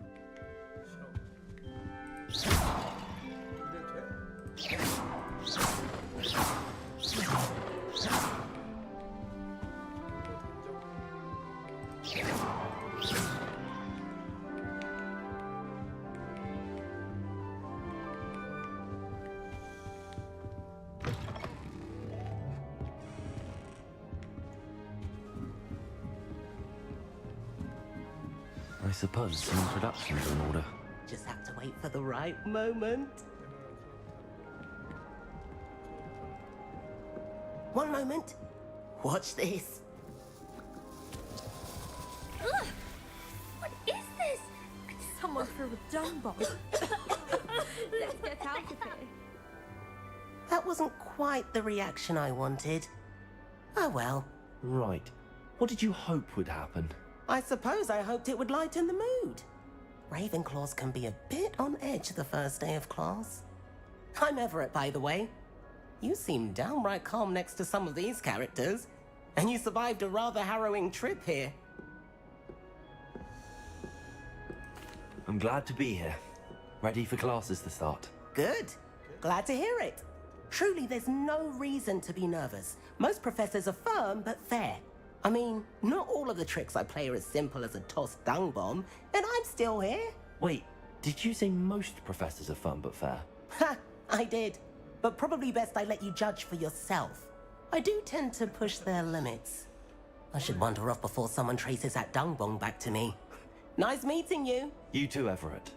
I suppose some introductions are in order. Just have to wait for the right moment. One moment. Watch this. Ugh! What is this? Someone threw a dung bomb. Let's get out of here. That wasn't quite the reaction I wanted. Oh well. Right. What did you hope would happen? I suppose I hoped it would lighten the mood. Ravenclaws can be a bit on edge the first day of class. I'm Everett, by the way. You seem downright calm next to some of these characters, and you survived a rather harrowing trip here. I'm glad to be here. Ready for classes to start. Good. Glad to hear it. Truly, there's no reason to be nervous. Most professors are firm but fair. I mean, not all of the tricks I play are as simple as a tossed dung bomb, and I'm still here. Wait, did you say most professors are fun but fair? Ha! I did. But probably best I let you judge for yourself. I do tend to push their limits. I should wander off before someone traces that dung bomb back to me. Nice meeting you. You too, Everett.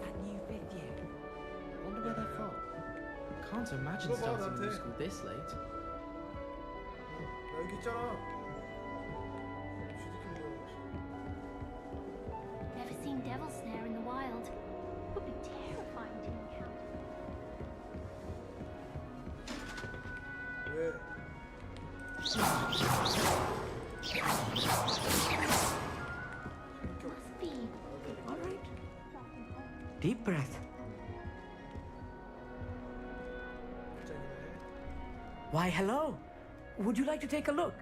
That new fifth year. Wonder where they're from. Can't imagine starting new school this late. 나 여기 있잖아. Never seen devil snare in the wild. Would be terrifying to encounter. 왜? Must be. All right. Deep breath. Why, hello. Would you like to take a look?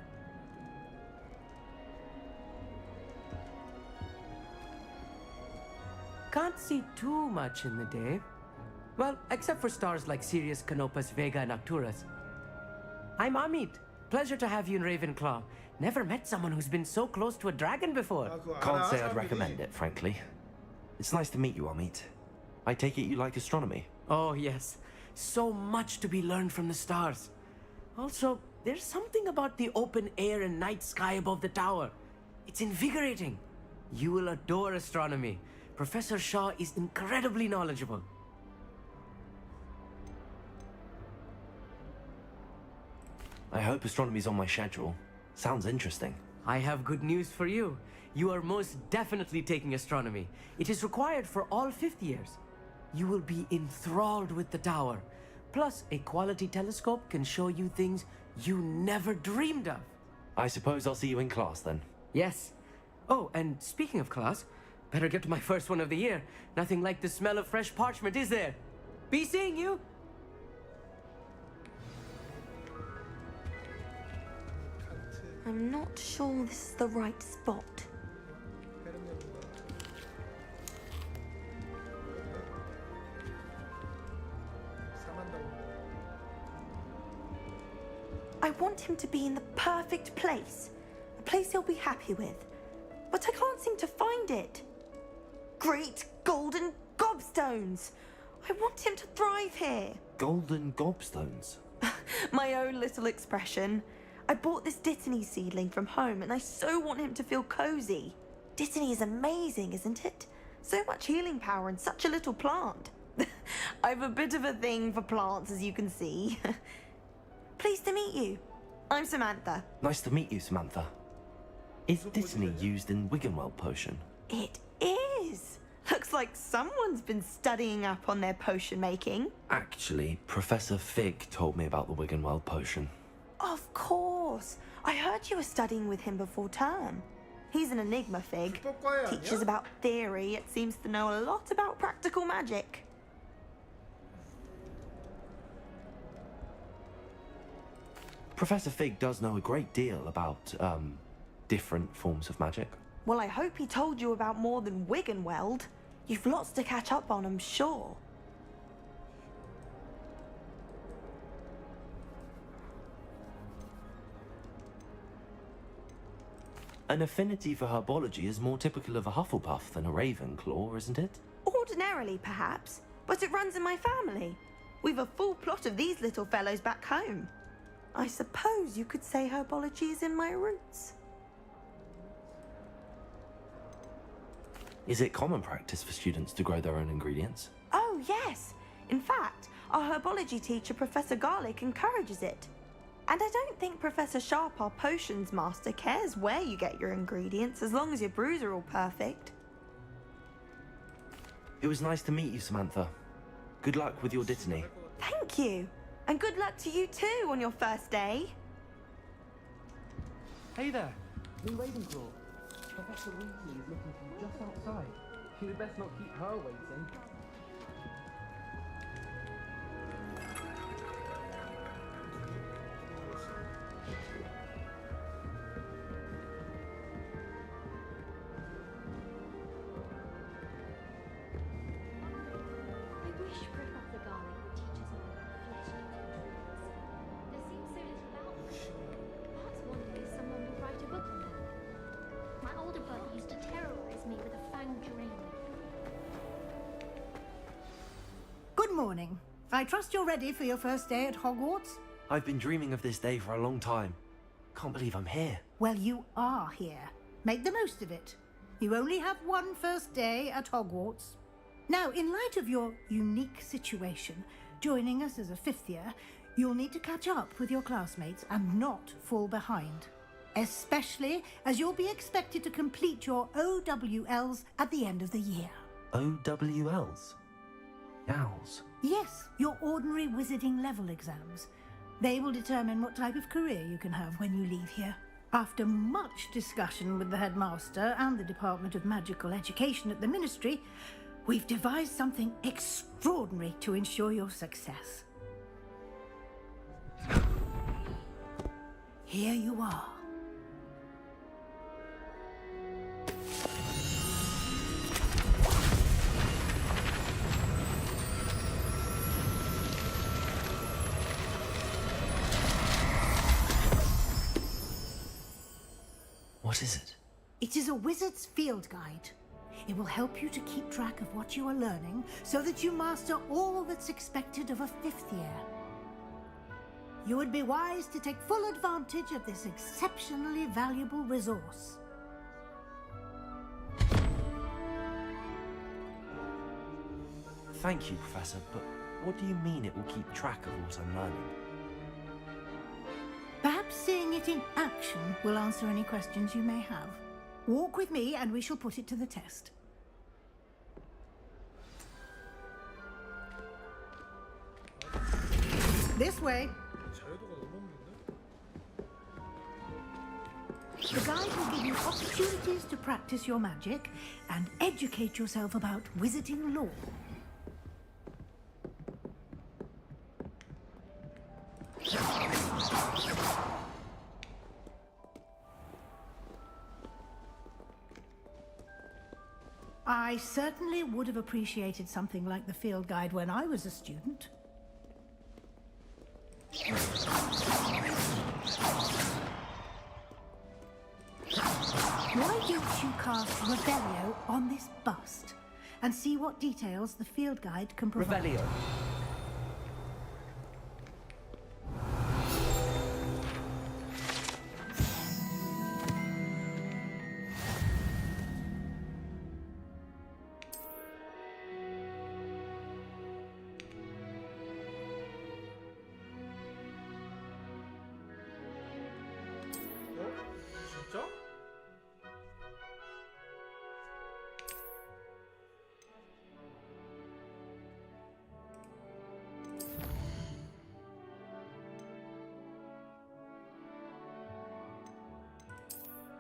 Can't see too much in the day. Well, except for stars like Sirius, Canopus, Vega, and Arcturus. I'm Amit. Pleasure to have you in Ravenclaw. Never met someone who's been so close to a dragon before. Can't say I'd recommend it, frankly. It's nice to meet you, Amit. I take it you like astronomy? Oh, yes. So much to be learned from the stars. Also, there's something about the open air and night sky above the tower. It's invigorating. You will adore astronomy. Professor Shaw is incredibly knowledgeable. I hope astronomy's on my schedule. Sounds interesting. I have good news for you. You are most definitely taking astronomy. It is required for all fifth years. You will be enthralled with the tower. Plus, a quality telescope can show you things you never dreamed of. I suppose I'll see you in class then. Yes. Oh, and speaking of class, better get to my first one of the year. Nothing like the smell of fresh parchment, is there? Be seeing you. I'm not sure this is the right spot. I want him to be in the perfect place. A place he'll be happy with. But I can't seem to find it. Great golden gobstones! I want him to thrive here. Golden gobstones? My own little expression. I bought this Dittany seedling from home and I so want him to feel cozy. Dittany is amazing, isn't it? So much healing power in such a little plant. I've a bit of a thing for plants, as you can see. Pleased to meet you. I'm Samantha. Nice to meet you, Samantha. Is Dittany used in Wiggenweld potion? It is. Looks like someone's been studying up on their potion making. Actually, Professor Fig told me about the Wiggenweld potion. Of course. I heard you were studying with him before term. He's an enigma, Fig. Teaches about theory, yet seems to know a lot about practical magic. Professor Fig does know a great deal about, different forms of magic. Well, I hope he told you about more than Wiggenweld. You've lots to catch up on, I'm sure. An affinity for herbology is more typical of a Hufflepuff than a Ravenclaw, isn't it? Ordinarily, perhaps, but it runs in my family. We've a full plot of these little fellows back home. I suppose you could say herbology is in my roots. Is it common practice for students to grow their own ingredients? Oh, yes. In fact, our herbology teacher, Professor Garlick, encourages it. And I don't think Professor Sharp, our potions master, cares where you get your ingredients as long as your brews are all perfect. It was nice to meet you, Samantha. Good luck with your Dittany. Thank you. And good luck to you too on your first day. Hey there, new Ravenclaw. Professor Weasley is looking for you just outside. You'd best not keep her waiting. I wish Professor Garlick would teach us more about flesh-eating trees. There seems so little about them. Perhaps one day someone will write a book on them. My older brother used to terrorize me with a fanged geranium. Good morning. I trust you're ready for your first day at Hogwarts? I've been dreaming of this day for a long time. Can't believe I'm here. Well, you are here. Make the most of it. You only have one first day at Hogwarts. Now, in light of your unique situation, joining us as a fifth year, you'll need to catch up with your classmates and not fall behind. Especially as you'll be expected to complete your OWLs at the end of the year. OWLs? Owls? Yes, your ordinary wizarding level exams. They will determine what type of career you can have when you leave here. After much discussion with the headmaster and the Department of Magical Education at the Ministry, we've devised something extraordinary to ensure your success. Here you are. What is it? It is a wizard's field guide. It will help you to keep track of what you are learning so that you master all that's expected of a fifth year. You would be wise to take full advantage of this exceptionally valuable resource. Thank you, Professor, but what do you mean it will keep track of what I'm learning? Perhaps seeing it in action will answer any questions you may have. Walk with me and we shall put it to the test. This way. The guide will give you opportunities to practice your magic and educate yourself about wizarding lore. I certainly would have appreciated something like the field guide when I was a student. Why don't you cast Revelio on this bust and see what details the field guide can provide? Revelio. 진짜?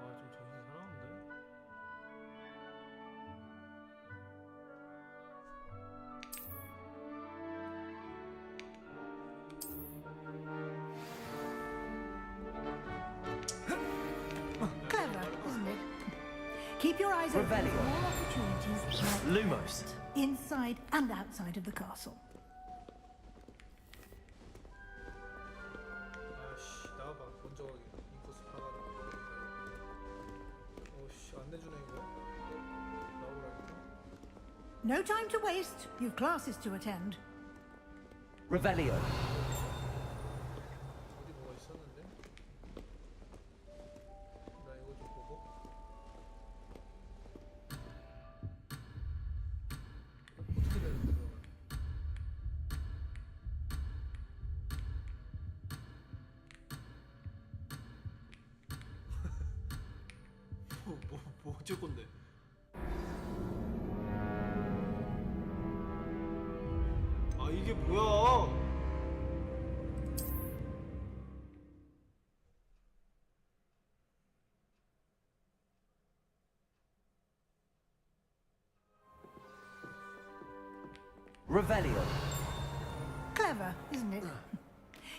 좀 정신 사나운데? Clever, isn't it? Keep your eyes open for Revelio. more opportunities like Lumos. that, inside and outside of the castle. 아씨 나와봐 먼저 가게 인코스 파가지고 어씨 안 내주네 이거 나오라니까 No time to waste. You've classes to attend. Revelio. 어디 뭐가 있었는데? 나 이거 좀 보고 어떻게 되는데 그러면 뭐 어쩔 건데? 아 이게 뭐야? Revelio. Clever, isn't it?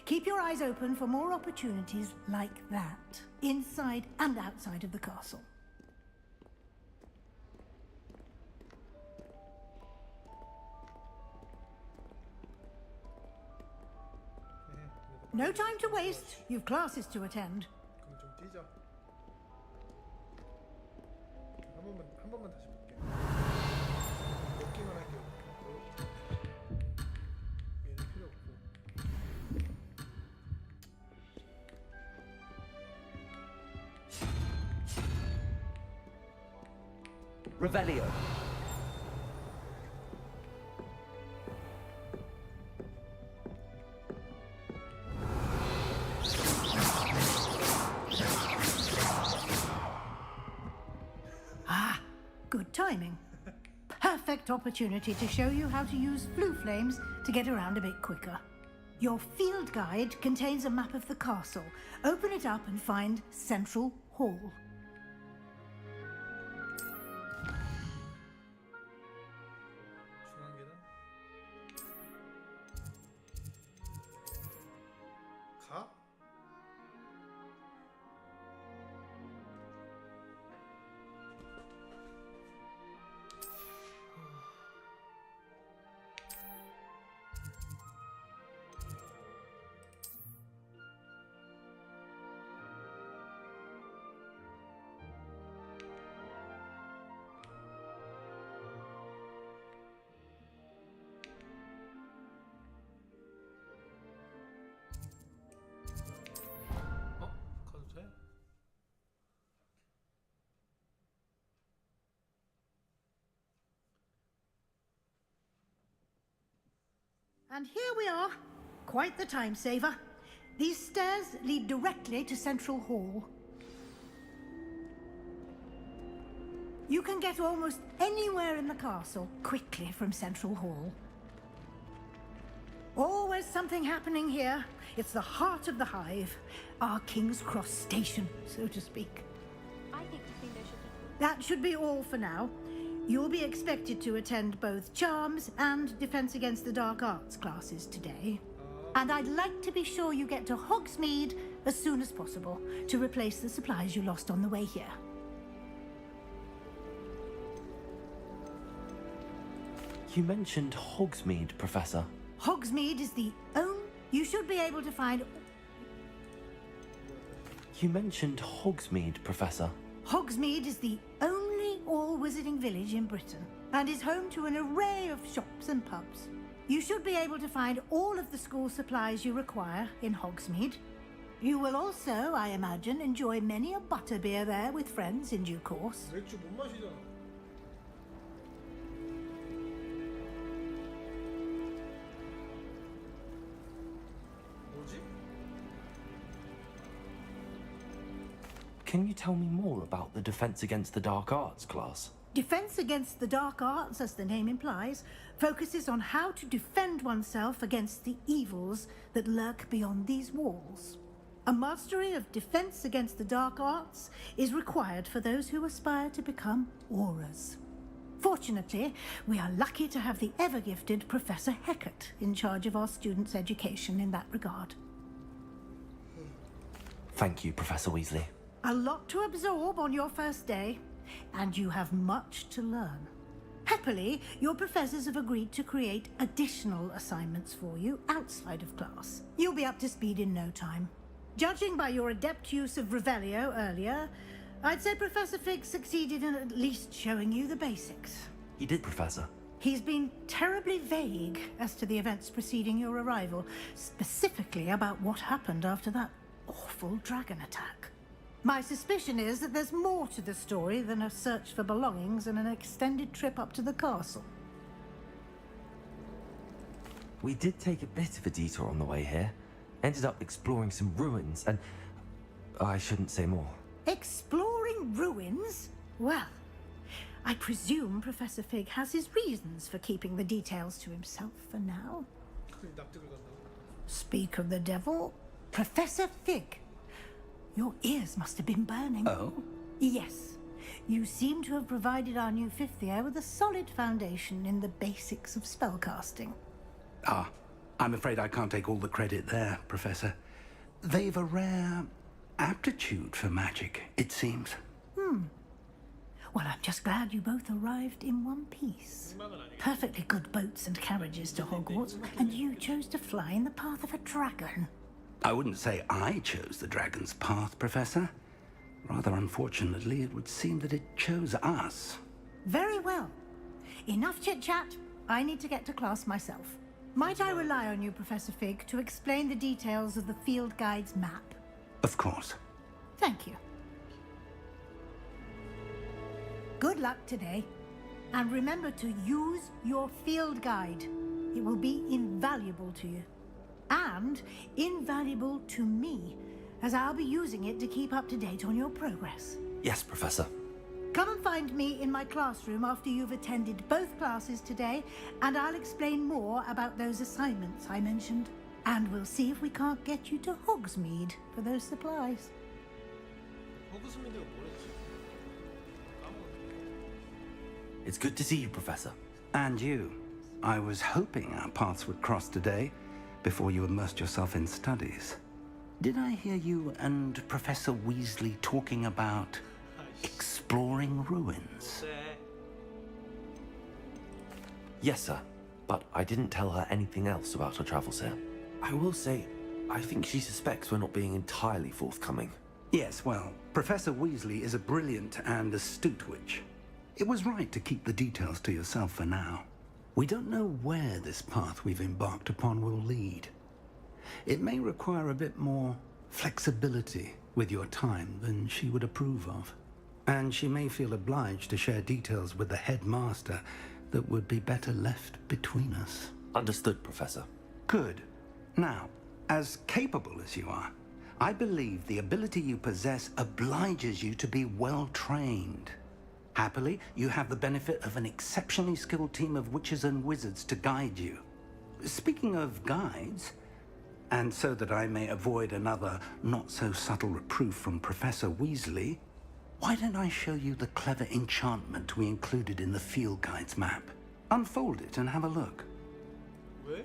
Keep your eyes open for more opportunities like that, inside and outside of the castle. No time to waste. You've classes to attend. 그럼 좀 뛰자. 한 번만 다시 볼게. 먹기만 할게요. 얘는 필요 없고. Revelio. Ah, good timing. Perfect opportunity to show you how to use flue flames to get around a bit quicker. Your field guide contains a map of the castle. Open it up and find Central Hall. 중앙 계단. 가? 가도 돼? And here we are. Quite the time saver. These stairs lead directly to Central Hall. You can get almost anywhere in the castle quickly from Central Hall. Always something happening here. It's the heart of the hive. Our King's Cross station, so to speak. I think the window should be That should be all for now. You'll be expected to attend both Charms and Defense Against the Dark Arts classes today. And I'd like to be sure you get to Hogsmeade as soon as possible to replace the supplies you lost on the way here. You mentioned Hogsmeade, Professor. Hogsmeade is the only... You should be able to find... You mentioned Hogsmeade, Professor. Hogsmeade is the only all-wizarding village in Britain and is home to an array of shops and pubs. You should be able to find all of the school supplies you require in Hogsmeade. You will also, I imagine, enjoy many a butterbeer there with friends in due course. 맥주 못 마시잖아. 뭐지? Can you tell me more about the Defense Against the Dark Arts class? Defense Against the Dark Arts, as the name implies, focuses on how to defend oneself against the evils that lurk beyond these walls. A mastery of Defense Against the Dark Arts is required for those who aspire to become auras. Fortunately, we are lucky to have the ever-gifted Professor Hecat in charge of our students' education in that regard. Thank you, Professor Weasley. A lot to absorb on your first day, and you have much to learn. Happily, your professors have agreed to create additional assignments for you outside of class. You'll be up to speed in no time. Judging by your adept use of Revelio earlier, I'd say Professor Fig succeeded in at least showing you the basics. He did, Professor. He's been terribly vague as to the events preceding your arrival, specifically about what happened after that awful dragon attack. My suspicion is that there's more to the story than a search for belongings and an extended trip up to the castle. We did take a bit of a detour on the way here. Ended up exploring some ruins and... I shouldn't say more. Exploring ruins? Well, I presume Professor Fig has his reasons for keeping the details to himself for now. Speak of the devil, Professor Fig. Your ears must have been burning. Oh? Yes. You seem to have provided our new fifth year with a solid foundation in the basics of spellcasting. Ah, I'm afraid I can't take all the credit there, Professor. They've a rare aptitude for magic, it seems. Well, I'm just glad you both arrived in one piece. Perfectly good boats and carriages to Hogwarts, and you chose to fly in the path of a dragon. I wouldn't say I chose the dragon's path, Professor. Rather unfortunately, it would seem that it chose us. Very well. Enough chit-chat. I need to get to class myself. Might I rely on you, Professor Fig, to explain the details of the field guide's map? Of course. Thank you. Good luck today. And remember to use your field guide. It will be invaluable to you. And invaluable to me, as I'll be using it to keep up to date on your progress. Yes, Professor. Come and find me in my classroom after you've attended both classes today, and I'll explain more about those assignments I mentioned. And we'll see if we can't get you to Hogsmeade for those supplies. It's good to see you, Professor. And you. I was hoping our paths would cross today, before you immersed yourself in studies. Did I hear you and Professor Weasley talking about exploring ruins? Yes, sir. But I didn't tell her anything else about her travels here. I will say, I think she suspects we're not being entirely forthcoming. Yes, well, Professor Weasley is a brilliant and astute witch. It was right to keep the details to yourself for now. We don't know where this path we've embarked upon will lead. It may require a bit more flexibility with your time than she would approve of. And she may feel obliged to share details with the headmaster that would be better left between us. Understood, Professor. Good. Now, as capable as you are, I believe the ability you possess obliges you to be well trained. Happily, you have the benefit of an exceptionally skilled team of witches and wizards to guide you. Speaking of guides, and so that I may avoid another not-so-subtle reproof from Professor Weasley, why don't I show you the clever enchantment we included in the field guide's map? Unfold it and have a look. 왜?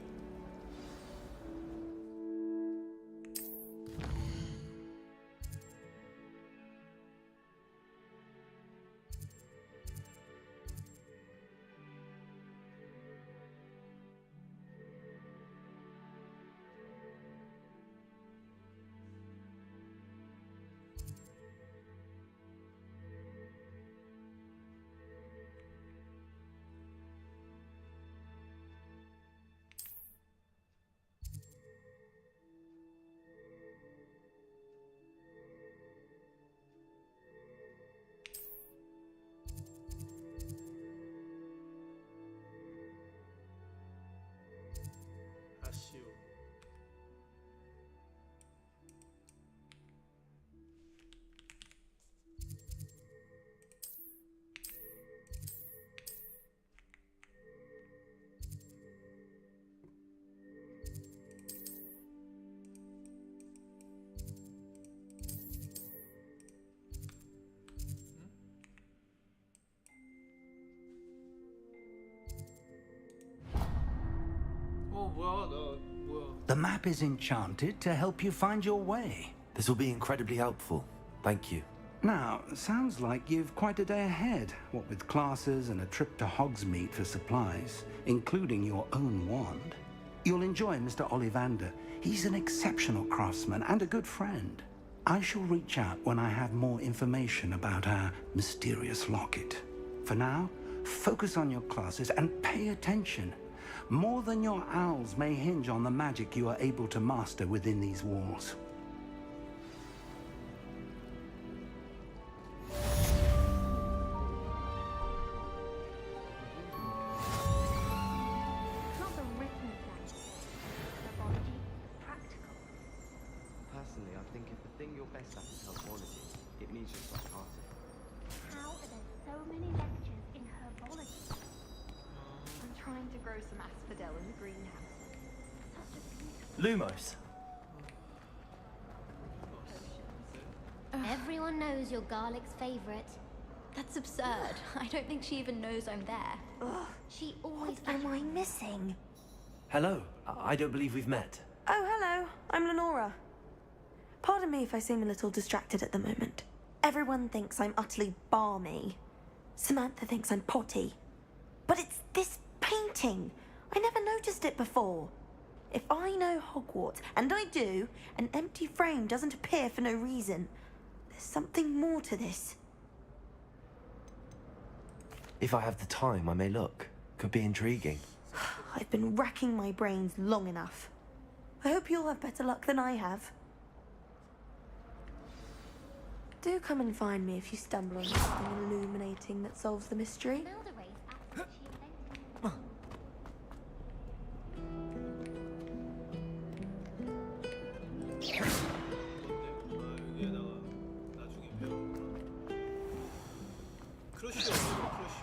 The map is enchanted to help you find your way. This will be incredibly helpful. Thank you. Now, sounds like you've quite a day ahead, what with classes and a trip to Hogsmeade for supplies, including your own wand. You'll enjoy Mr. Ollivander. He's an exceptional craftsman and a good friend. I shall reach out when I have more information about our mysterious locket. For now, focus on your classes and pay attention. More than your owls may hinge on the magic you are able to master within these walls. Not the written sense. Herbology, practical. Personally, I think if the thing you're best at is herbology, it means you're sarcastic. How are there so many lectures in herbology? I'm trying to grow some asphodel in the greenhouse. Such a beautiful Lumos. Everyone knows you're Garlic's favorite. That's absurd. I don't think she even knows I'm there. Ugh. She always. What am I missing? Hello. I don't believe we've met. Oh, hello. I'm Lenora. Pardon me if I seem a little distracted at the moment. Everyone thinks I'm utterly balmy. Samantha thinks I'm potty. But it's this painting. I never noticed it before. If I know Hogwarts, and I do, an empty frame doesn't appear for no reason. There's something more to this. If I have the time, I may look. Could be intriguing. I've been racking my brains long enough. I hope you'll have better luck than I have. Do come and find me if you stumble on something illuminating that solves the mystery. 여기에다가 나중에 배우구나. 크러쉬 없어요, 크러쉬.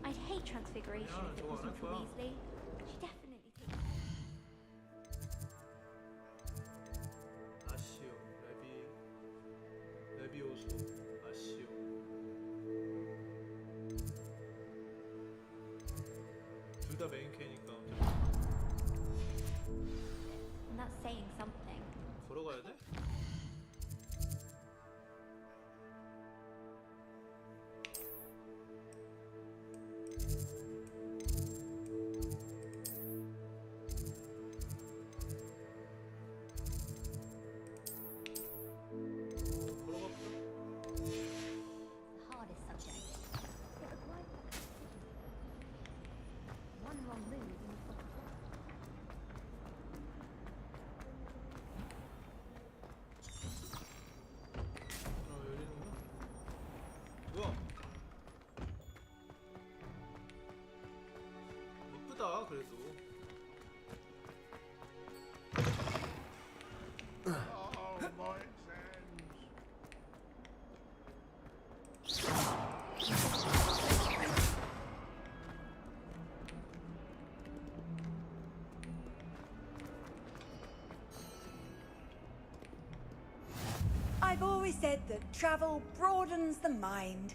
I'd hate transfiguration if it wasn't for Weasley. She definitely takes. 아시오, 레비오소, 아시오. 둘 다 메인 캐니까 And that's saying something. 걸어가야 돼? The hardest subject. It requires precision. One wrong move and you've got 뭐야? 이쁘다 그래도. I've always said that travel broadens the mind.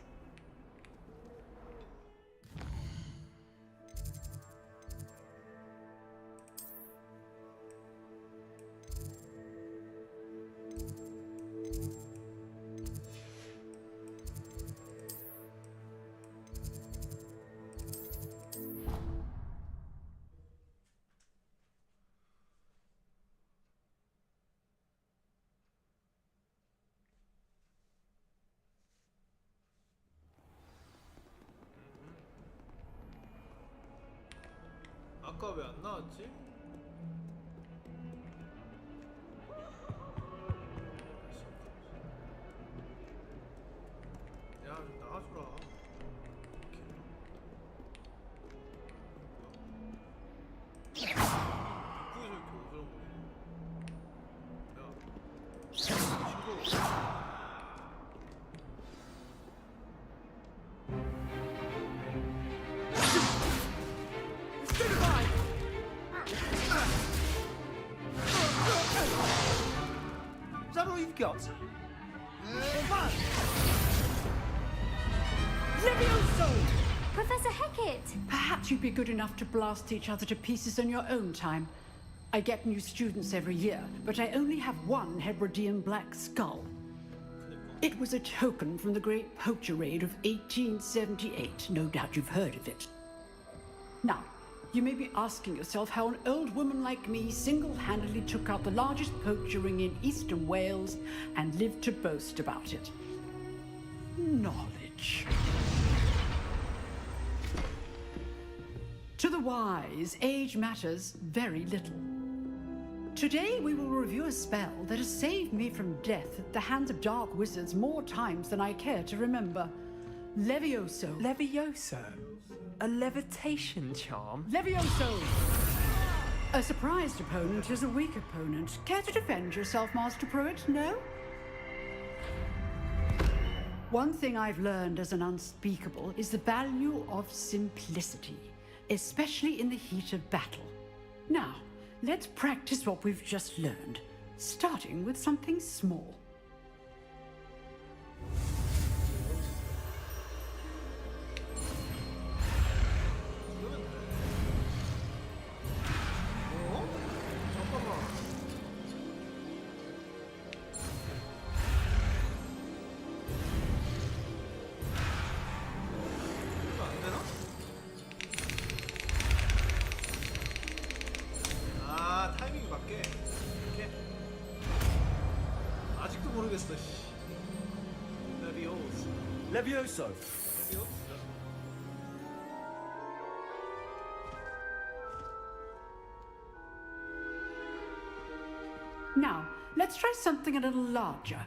아까 왜 안 나왔지? 야, 좀 나와주라. 입구에서 이렇게 오서는 거네. 야, 친구. that all you've got? Levioso! Professor Hecat! Perhaps you'd be good enough to blast each other to pieces in your own time. I get new students every year, but I only have one Hebridean black skull. It was a token from the Great Poacher Raid of 1878. No doubt you've heard of it. Now, you may be asking yourself how an old woman like me single-handedly took out the largest poacher ring in eastern Wales and lived to boast about it. Knowledge. To the wise, age matters very little. Today we will review a spell that has saved me from death at the hands of dark wizards more times than I care to remember. Levioso. Levioso? A levitation charm? Levioso! A surprised opponent is a weak opponent. Care to defend yourself, Master Pruitt? No? One thing I've learned as an unspeakable is the value of simplicity, especially in the heat of battle. Now, let's practice what we've just learned, starting with something small. 타이밍이 맞게 이렇게 아직도 모르겠어. Levioso. Now, let's try something a little larger.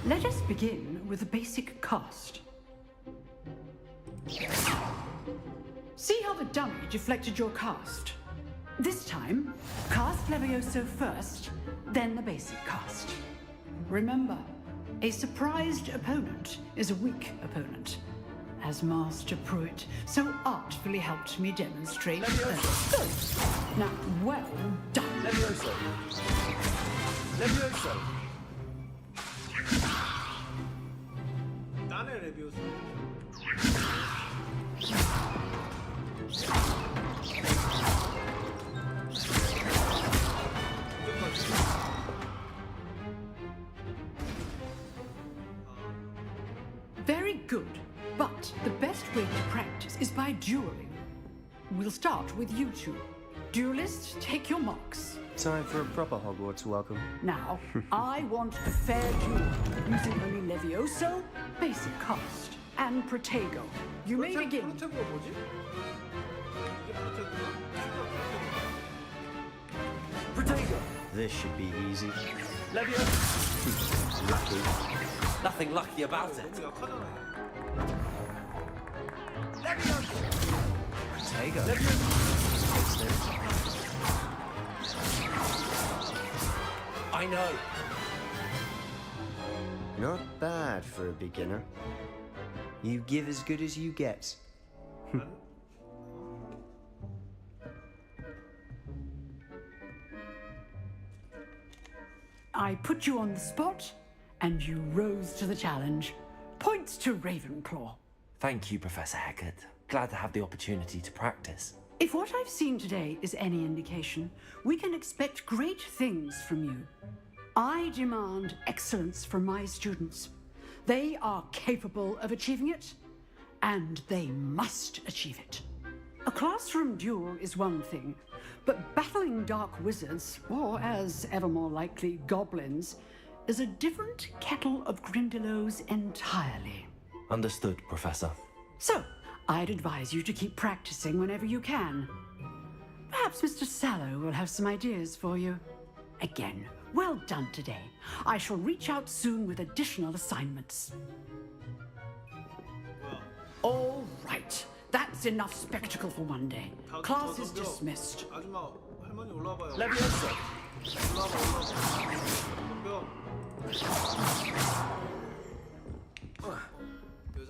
Let us begin with a basic cast. See how the dummy deflected your cast? This time, cast Levioso first, then the basic cast. Remember, a surprised opponent is a weak opponent, as Master Pruitt so artfully helped me demonstrate. Levioso! Now, well done. Levioso. Levioso. 나네 레비오스. Very good, but the best way to practice is by dueling. We'll start with you two. Duelists, take your marks. Time for a proper Hogwarts welcome. Now, I want a fair duel, using only Levioso, basic cast, and Protego. You may begin. 프로테고가 뭐지? 이게 프로테고야? Protego. This should be easy. Levioso. Lucky. Nothing lucky about it. 너무 약하잖아. Levioso. Protego. Levioso. I know. Not bad for a beginner. You give as good as you get. I put you on the spot, and you rose to the challenge. Points to Ravenclaw. Thank you, Professor Hecat. Glad to have the opportunity to practice. If what I've seen today is any indication, we can expect great things from you. I demand excellence from my students. They are capable of achieving it, and they must achieve it. A classroom duel is one thing, but battling dark wizards, or as ever more likely, goblins, is a different kettle of Grindylows entirely. Understood, Professor. So, I'd advise you to keep practicing whenever you can. Perhaps Mr. Sallow will have some ideas for you. Again, well done today. I shall reach out soon with additional assignments. All right. That That's enough spectacle for one day. Class is dismissed. 아줌마 할머니 올라와봐요. Leviosa.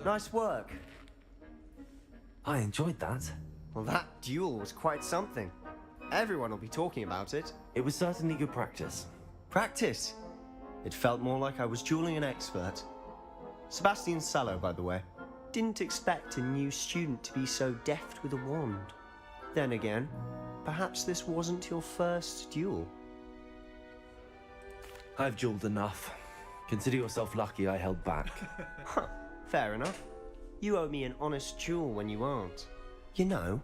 Nice work. I enjoyed that. Well, that duel was quite something. Everyone will be talking about it. It was certainly good practice. Practice? It felt more like I was dueling an expert. Sebastian Sallow, by the way. Didn't expect a new student to be so deft with a wand. Then again, perhaps this wasn't your first duel. I've dueled enough. Consider yourself lucky I held back. Huh, fair enough. You owe me an honest duel when you aren't. You know,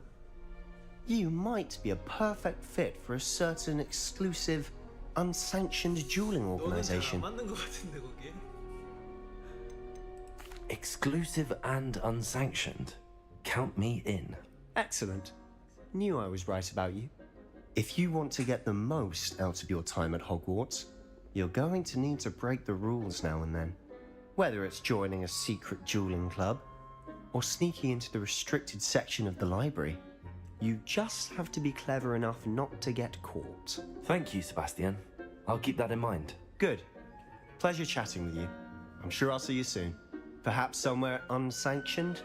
you might be a perfect fit for a certain exclusive, unsanctioned dueling organization. 맞는 것 같은데 거기에. Exclusive and unsanctioned. Count me in. Excellent. Knew I was right about you. If you want to get the most out of your time at Hogwarts, you're going to need to break the rules now and then. Whether it's joining a secret dueling club, or sneaking into the restricted section of the library, you just have to be clever enough not to get caught. Thank you, Sebastian. I'll keep that in mind. Good. Pleasure chatting with you. I'm sure I'll see you soon. Perhaps somewhere unsanctioned?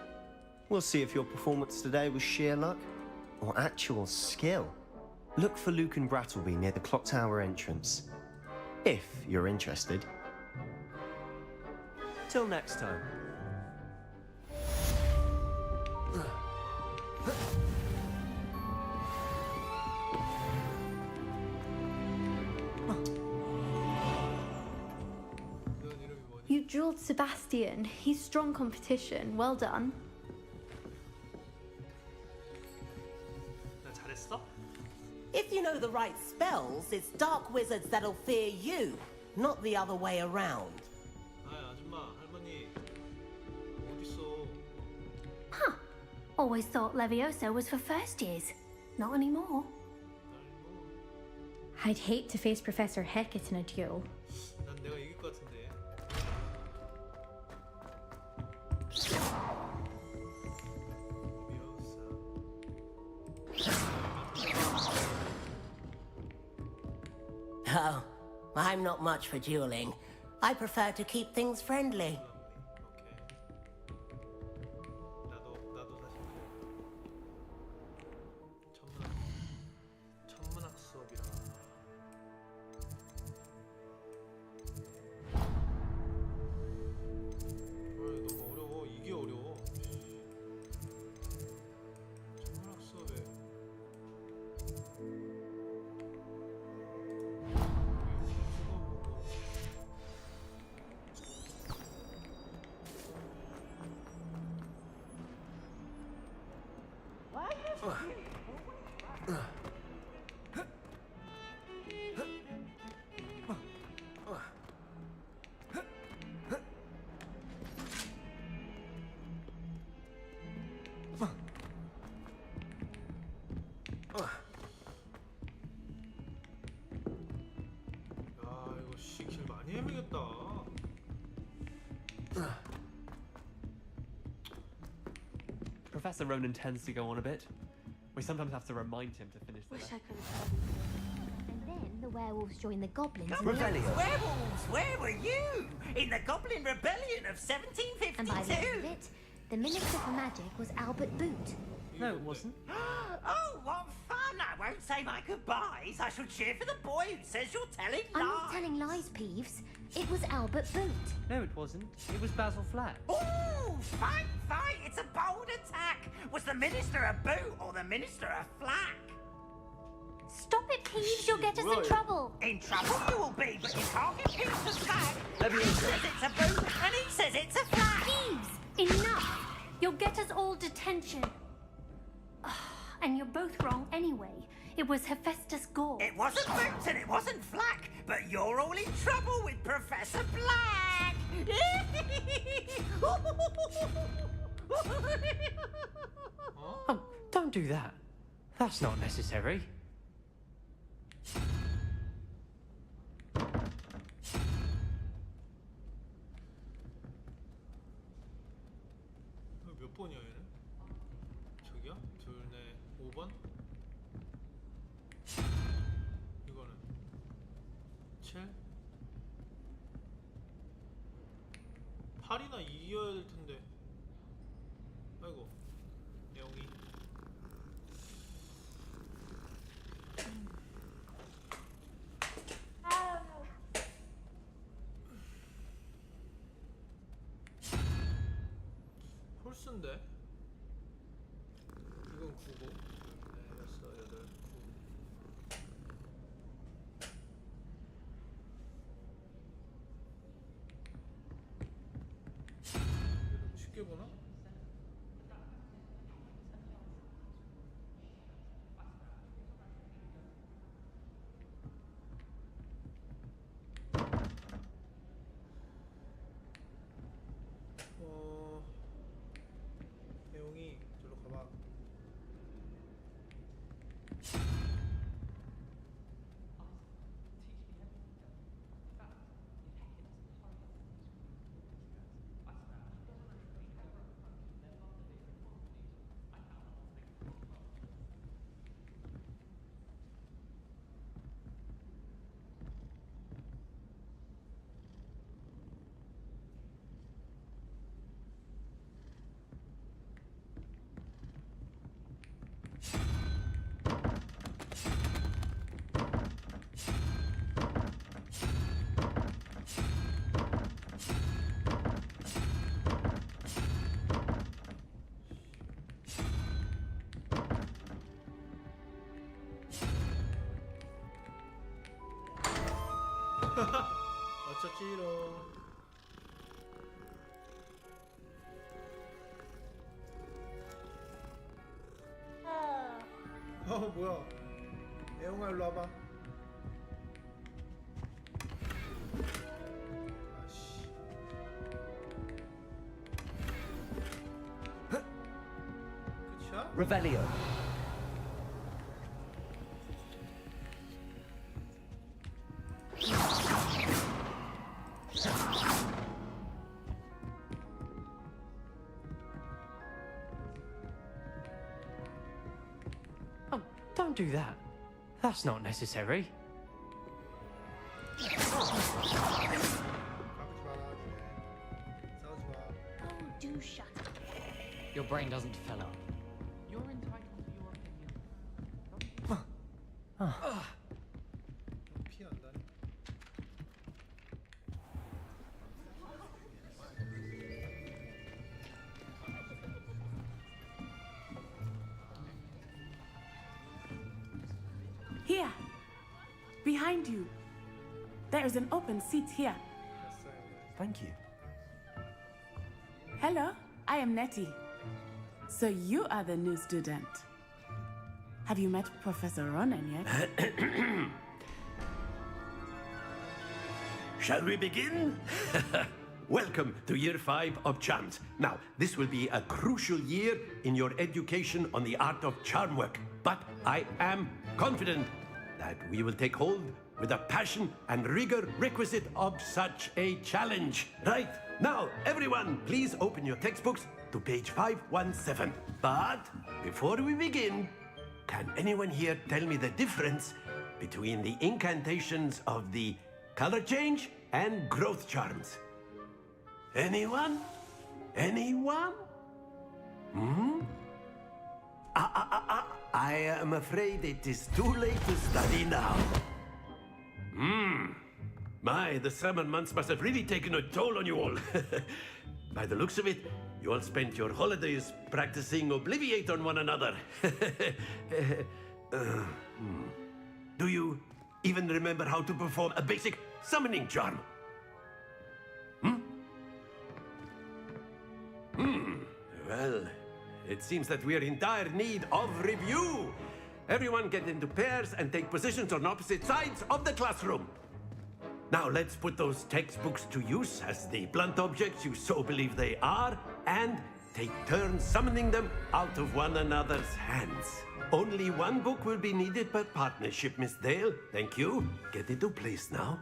We'll see if your performance today was sheer luck or actual skill. Look for Luke and Brattleby near the clock tower entrance. If you're interested. Till next time. You dueled Sebastian. He's strong competition. Well done. 나 잘했어? If you know the right spells, it's dark wizards that'll fear you, not the other way around. 아, 아줌마, 할머니 어딨어? Huh. Always thought Leviosa was for first years. Not anymore. I'd hate to face Professor Hecat in a duel. 난 내가 이길 것 같은데. Oh, I'm not much for dueling. I prefer to keep things friendly. 나도 사실 천문학 수업이라. 너무 어려워. 이게 어려워. 천문학 수업에. 야, 이거 길 많이 헤매겠다. Professor Ronan tends to go on a bit. We sometimes have to remind him to finish the lesson. And then the werewolves joined the goblins. Werewolves, where were you? In the Goblin Rebellion of 1752? And by the end of it, the Minister for Magic was Albert Boot. No, it wasn't. Oh, what fun! I won't say my goodbyes. I shall cheer for the boy who says you're telling lies. I'm not telling lies, Peeves. It was Albert Boot. No, it wasn't. It was Basil Flack. Ooh, fight! It's a bold attack. Was the Minister a boot or the Minister a flack? Stop it, Peeves. You'll get us in trouble. In trouble you will be, but you can't get Peeves to flag. He says it's a boot and he says it's a flack. Peeves, enough. You'll get us all detention. And you're both wrong anyway. It was Hephaestus Gore. It wasn't boot and it wasn't flack, but you're all in trouble with Professor Black. Oh, don't do that. That's not necessary. 몇 번이야 얘는? 17? 8이나 이겨야 될 텐데. 아이고, 내용이. 홀수인데? 이건 9고. 네, 6, 8, 9. 이게 너무 쉽게 보나? 내용이 저로 가봐. 맞췄지롱. 뭐야? 애용아 일로 와봐. 아씨. 끝이야? Revelio. Oh, don't do that. That's not necessary. Oh, do shut up. Your brain doesn't develop. You're entitled to your opinion. 피한다니. Here, behind you. There is an open seat here. Thank you. Hello, I am Nettie. So you are the new student. Have you met Professor Ronan yet? Shall we begin? Welcome to Year 5 of Charms. Now, this will be a crucial year in your education on the art of charm work. But I am confident that we will take hold with the passion and rigor requisite of such a challenge. Right, now, everyone, please open your textbooks to page 517. But before we begin, can anyone here tell me the difference between the incantations of the color change and growth charms? Anyone? Anyone? I am afraid it is too late to study now. My, the summer months must have really taken a toll on you all. By the looks of it, you all spent your holidays practicing Obliviate on one another. Do you even remember how to perform a basic summoning charm? Well, it seems that we are in dire need of review. Everyone get into pairs and take positions on opposite sides of the classroom. Now let's put those textbooks to use as the blunt objects you so believe they are, and take turns summoning them out of one another's hands. Only one book will be needed per partnership, Miss Dale. Thank you. Get into place now.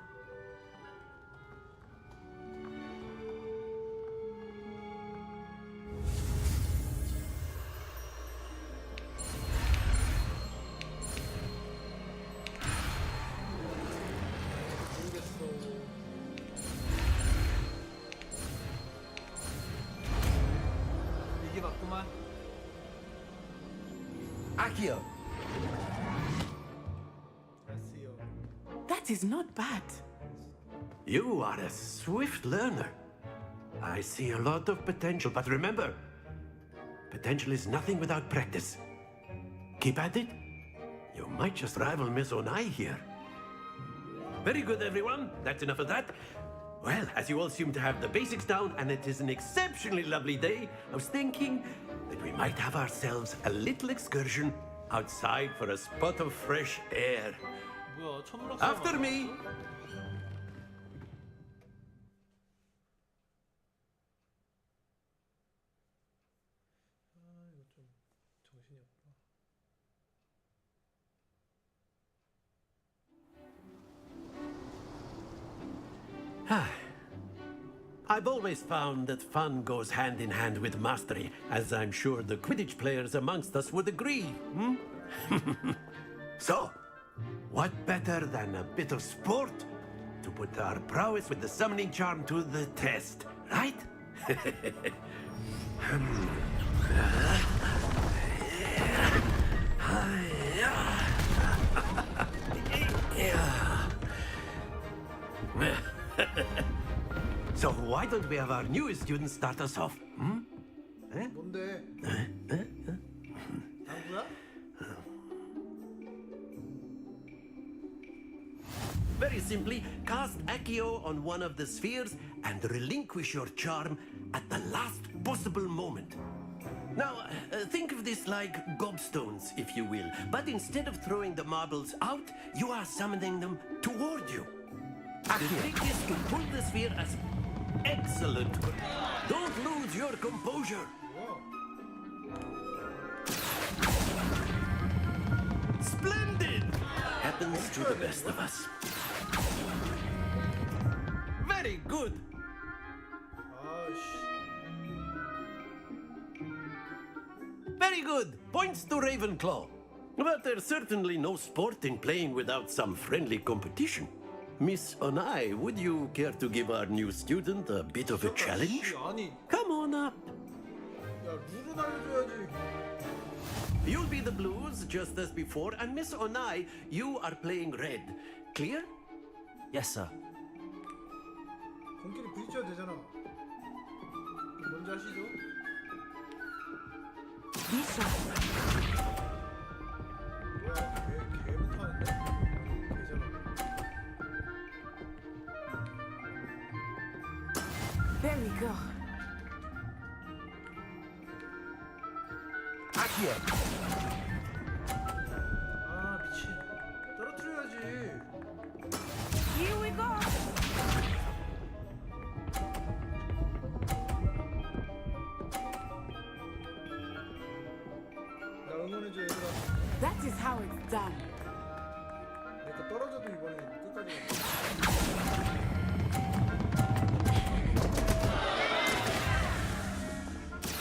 Accio! That is not bad. You are a swift learner. I see a lot of potential, but remember, potential is nothing without practice. Keep at it. You might just rival Miss Onai here. Very good, everyone. That's enough of that. Well, as you all seem to have the basics down, and it is an exceptionally lovely day, I was thinking that we might have ourselves a little excursion outside for a spot of fresh air. 뭐야, 천문학 After me! 이거 좀 정신이 없다. I've always found that fun goes hand in hand with mastery, as I'm sure the Quidditch players amongst us would agree. So, what better than a bit of sport to put our prowess with the summoning charm to the test, right? So why don't we have our newest student start us off? 뭔데? 당구야? Very simply, cast Accio on one of the spheres and relinquish your charm at the last possible moment. Now, think of this like gobstones, if you will, but instead of throwing the marbles out, you are summoning them toward you. The trick is to pull the sphere as excellent. Don't lose your composure. Splendid! Happens to the best of us. Very good. Very good. Points to Ravenclaw. But there's certainly no sport in playing without some friendly competition. Miss Onai, would you care to give our new student a bit of a challenge? 아니, Come on up. 야, 룰은 알려줘야지. You'll be the blues, just as before, and Miss Onai, you are playing red. Clear? Yes, sir. 공끼리 부딪혀야 되잖아. 뭔지 아시죠? 뭐야, 개 못하는데? 개잖아. There we go. Accio. 아, 미친. 떨어뜨려야지. Here we go. 나 응원해줘, 얘들아. That is how it's done. 내가 떨어져도 이번에 끝까지 가.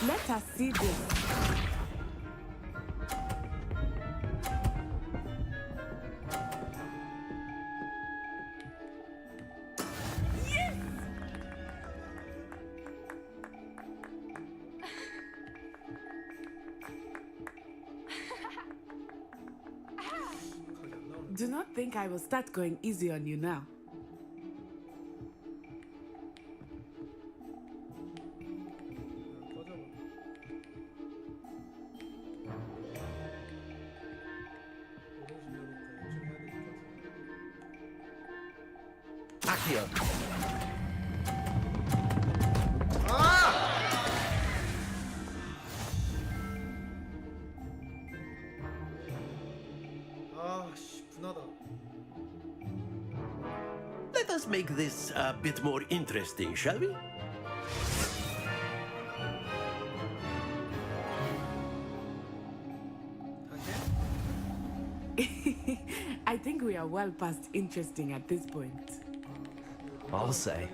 Let us see this. Yes! Do not think I will start going easy on you now. Accio. 아, 씨, 분하다. Let us make this a bit more interesting, shall we? I think we are well past interesting at this point. I'll say.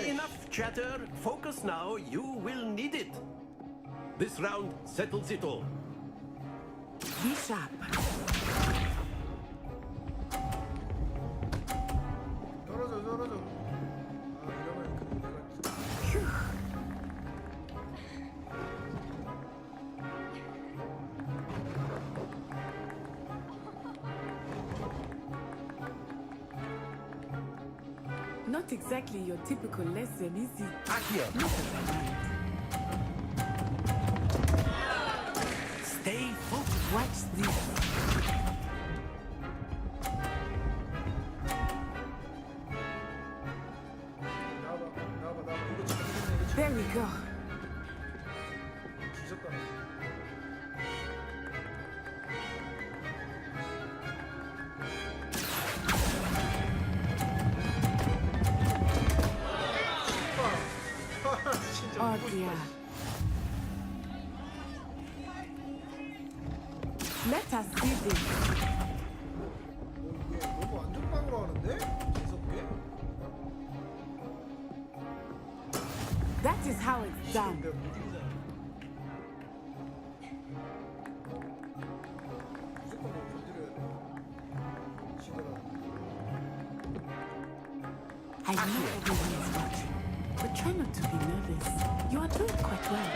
Enough chatter. Focus now. You will need it. This round settles it all. Be sharp. 떨어져, 떨어져. 아, 이러면 내가 Not exactly your typical lesson, is it? Accio! Stay focused. Watch this. There we go. Oh dear. Let us see this. 너무 안전빵으로 하는데? 재수없게? That is how it's done. I know everyone is watching, but try not to be nervous. You are doing quite well.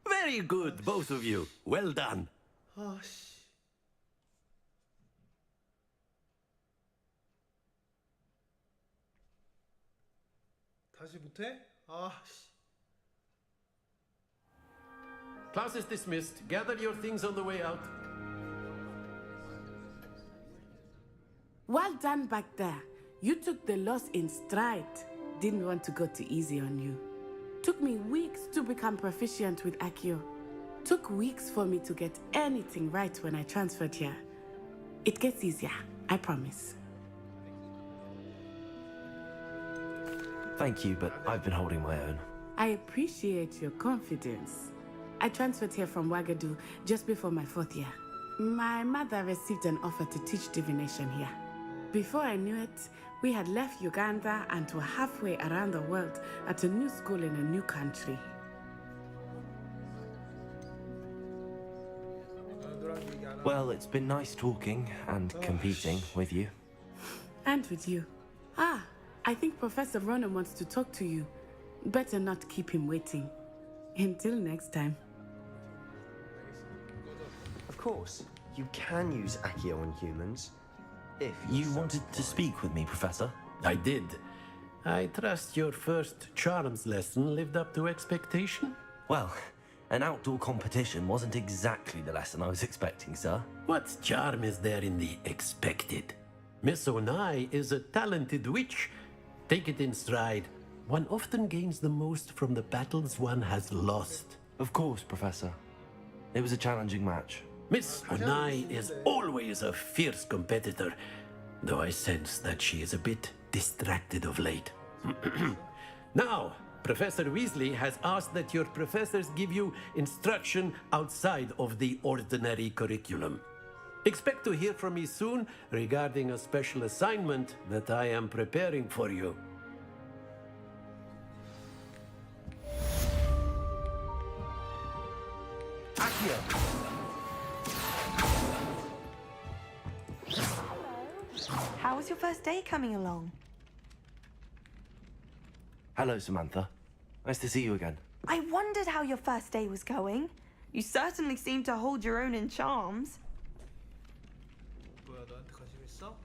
Very good, both of you. Well done. 아씨. 다시 못해? 아씨. Class is dismissed. Gather your things on the way out. Well done back there. You took the loss in stride. Didn't want to go too easy on you. Took me weeks to become proficient with Accio. Took weeks for me to get anything right when I transferred here. It gets easier, I promise. Thank you, but I've been holding my own. I appreciate your confidence. I transferred here from Wagadu just before my 4th year. My mother received an offer to teach divination here. Before I knew it, we had left Uganda and were halfway around the world at a new school in a new country. Well, it's been nice talking and competing with you. And with you. Ah, I think Professor Ronan wants to talk to you. Better not keep him waiting. Until next time. Of course, you can use Accio on humans. If You wanted to speak with me, Professor? I did. I trust your first charms lesson lived up to expectation? Well, an outdoor competition wasn't exactly the lesson I was expecting, sir. What charm is there in the expected? Miss Onai is a talented witch. Take it in stride. One often gains the most from the battles one has lost. Of course, Professor. It was a challenging match. Miss Onai is always a fierce competitor, though I sense that she is a bit distracted of late. Now, Professor Weasley has asked that your professors give you instruction outside of the ordinary curriculum. Expect to hear from me soon regarding a special assignment that I am preparing for you. Accio! How was your first day coming along? Hello, Samantha. Nice to see you again. I wondered how your first day was going. You certainly seem to hold your own in charms. 뭐야, 너한테 관심 있어?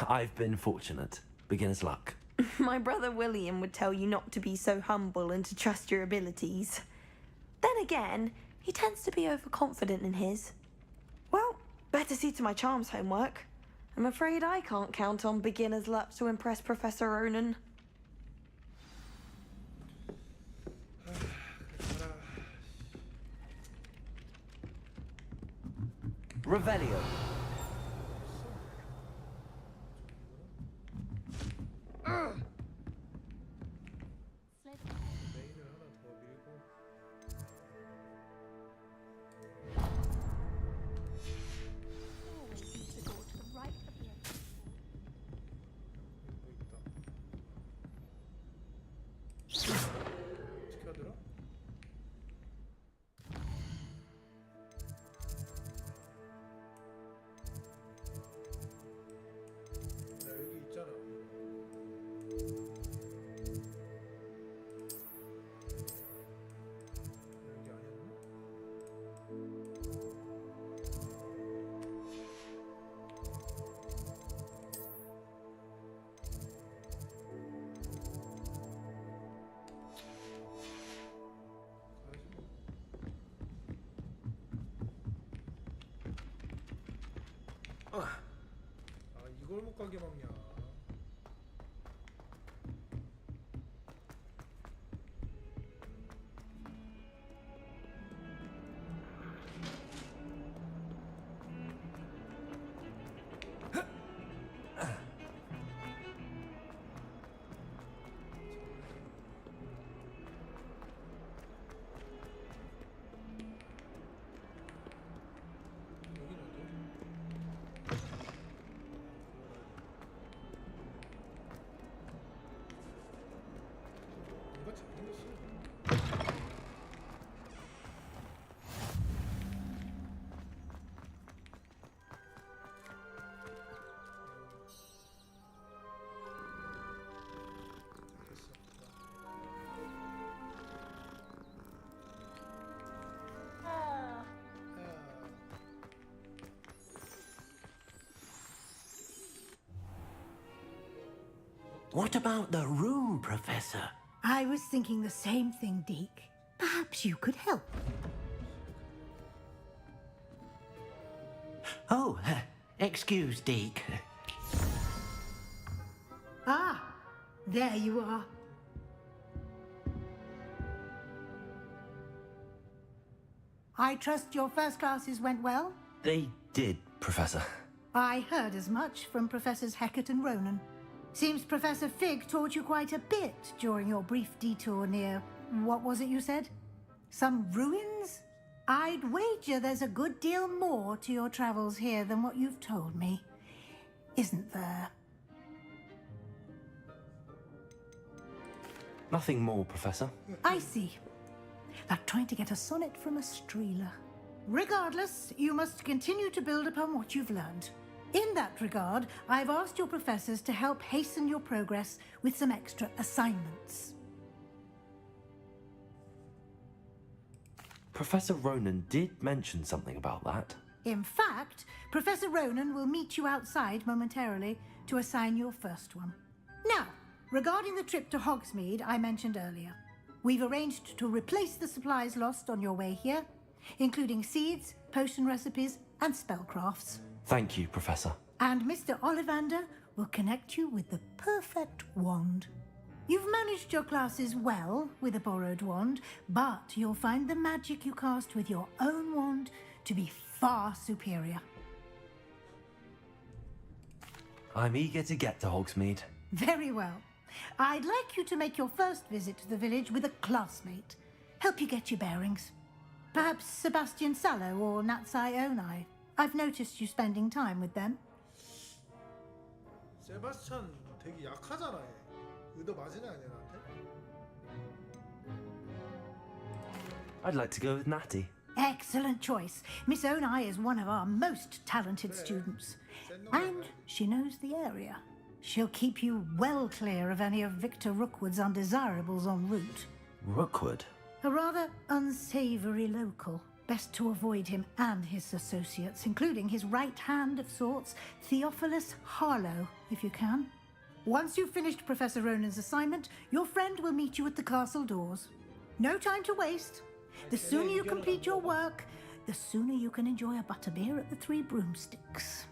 I've been fortunate. Beginner's luck. My brother William would tell you not to be so humble and to trust your abilities. Then again, he tends to be overconfident in his. Well, better see to my charms homework. I'm afraid I can't count on beginner's luck to impress Professor Ronan. Revelio. 가게 먹냐? What about the room, Professor? I was thinking the same thing, Deke. Perhaps you could help. Oh, excuse, Deke. Ah, there you are. I trust your first classes went well? They did, Professor. I heard as much from Professors Hecat and Ronan. Seems Professor Fig taught you quite a bit during your brief detour near... what was it you said? Some ruins? I'd wager there's a good deal more to your travels here than what you've told me. Isn't there? Nothing more, Professor. I see. Like trying to get a sonnet from a streeler. Regardless, you must continue to build upon what you've learned. In that regard, I've asked your professors to help hasten your progress with some extra assignments. Professor Ronan did mention something about that. In fact, Professor Ronan will meet you outside momentarily to assign your first one. Now, regarding the trip to Hogsmeade I mentioned earlier, we've arranged to replace the supplies lost on your way here, including seeds, potion recipes, and spellcrafts. Thank you, Professor. And Mr. Ollivander will connect you with the perfect wand. You've managed your classes well with a borrowed wand, but you'll find the magic you cast with your own wand to be far superior. I'm eager to get to Hogsmeade. Very well. I'd like you to make your first visit to the village with a classmate. Help you get your bearings. Perhaps Sebastian Sallow or Natsai Onai. I've noticed you spending time with them. 세바스찬 되게 약하잖아. 얘. 의도 맞으냐 아니야 나한테? I'd like to go with Natty. Excellent choice. Miss Onai is one of our most talented students. And she knows the area. She'll keep you well clear of any of Victor Rookwood's undesirables en route. Rookwood? A rather unsavory local. Best to avoid him and his associates, including his right hand of sorts, Theophilus Harlow, if you can. Once you've finished Professor Ronan's assignment, your friend will meet you at the castle doors. No time to waste. The sooner you complete your work, the sooner you can enjoy a butterbeer at the Three Broomsticks.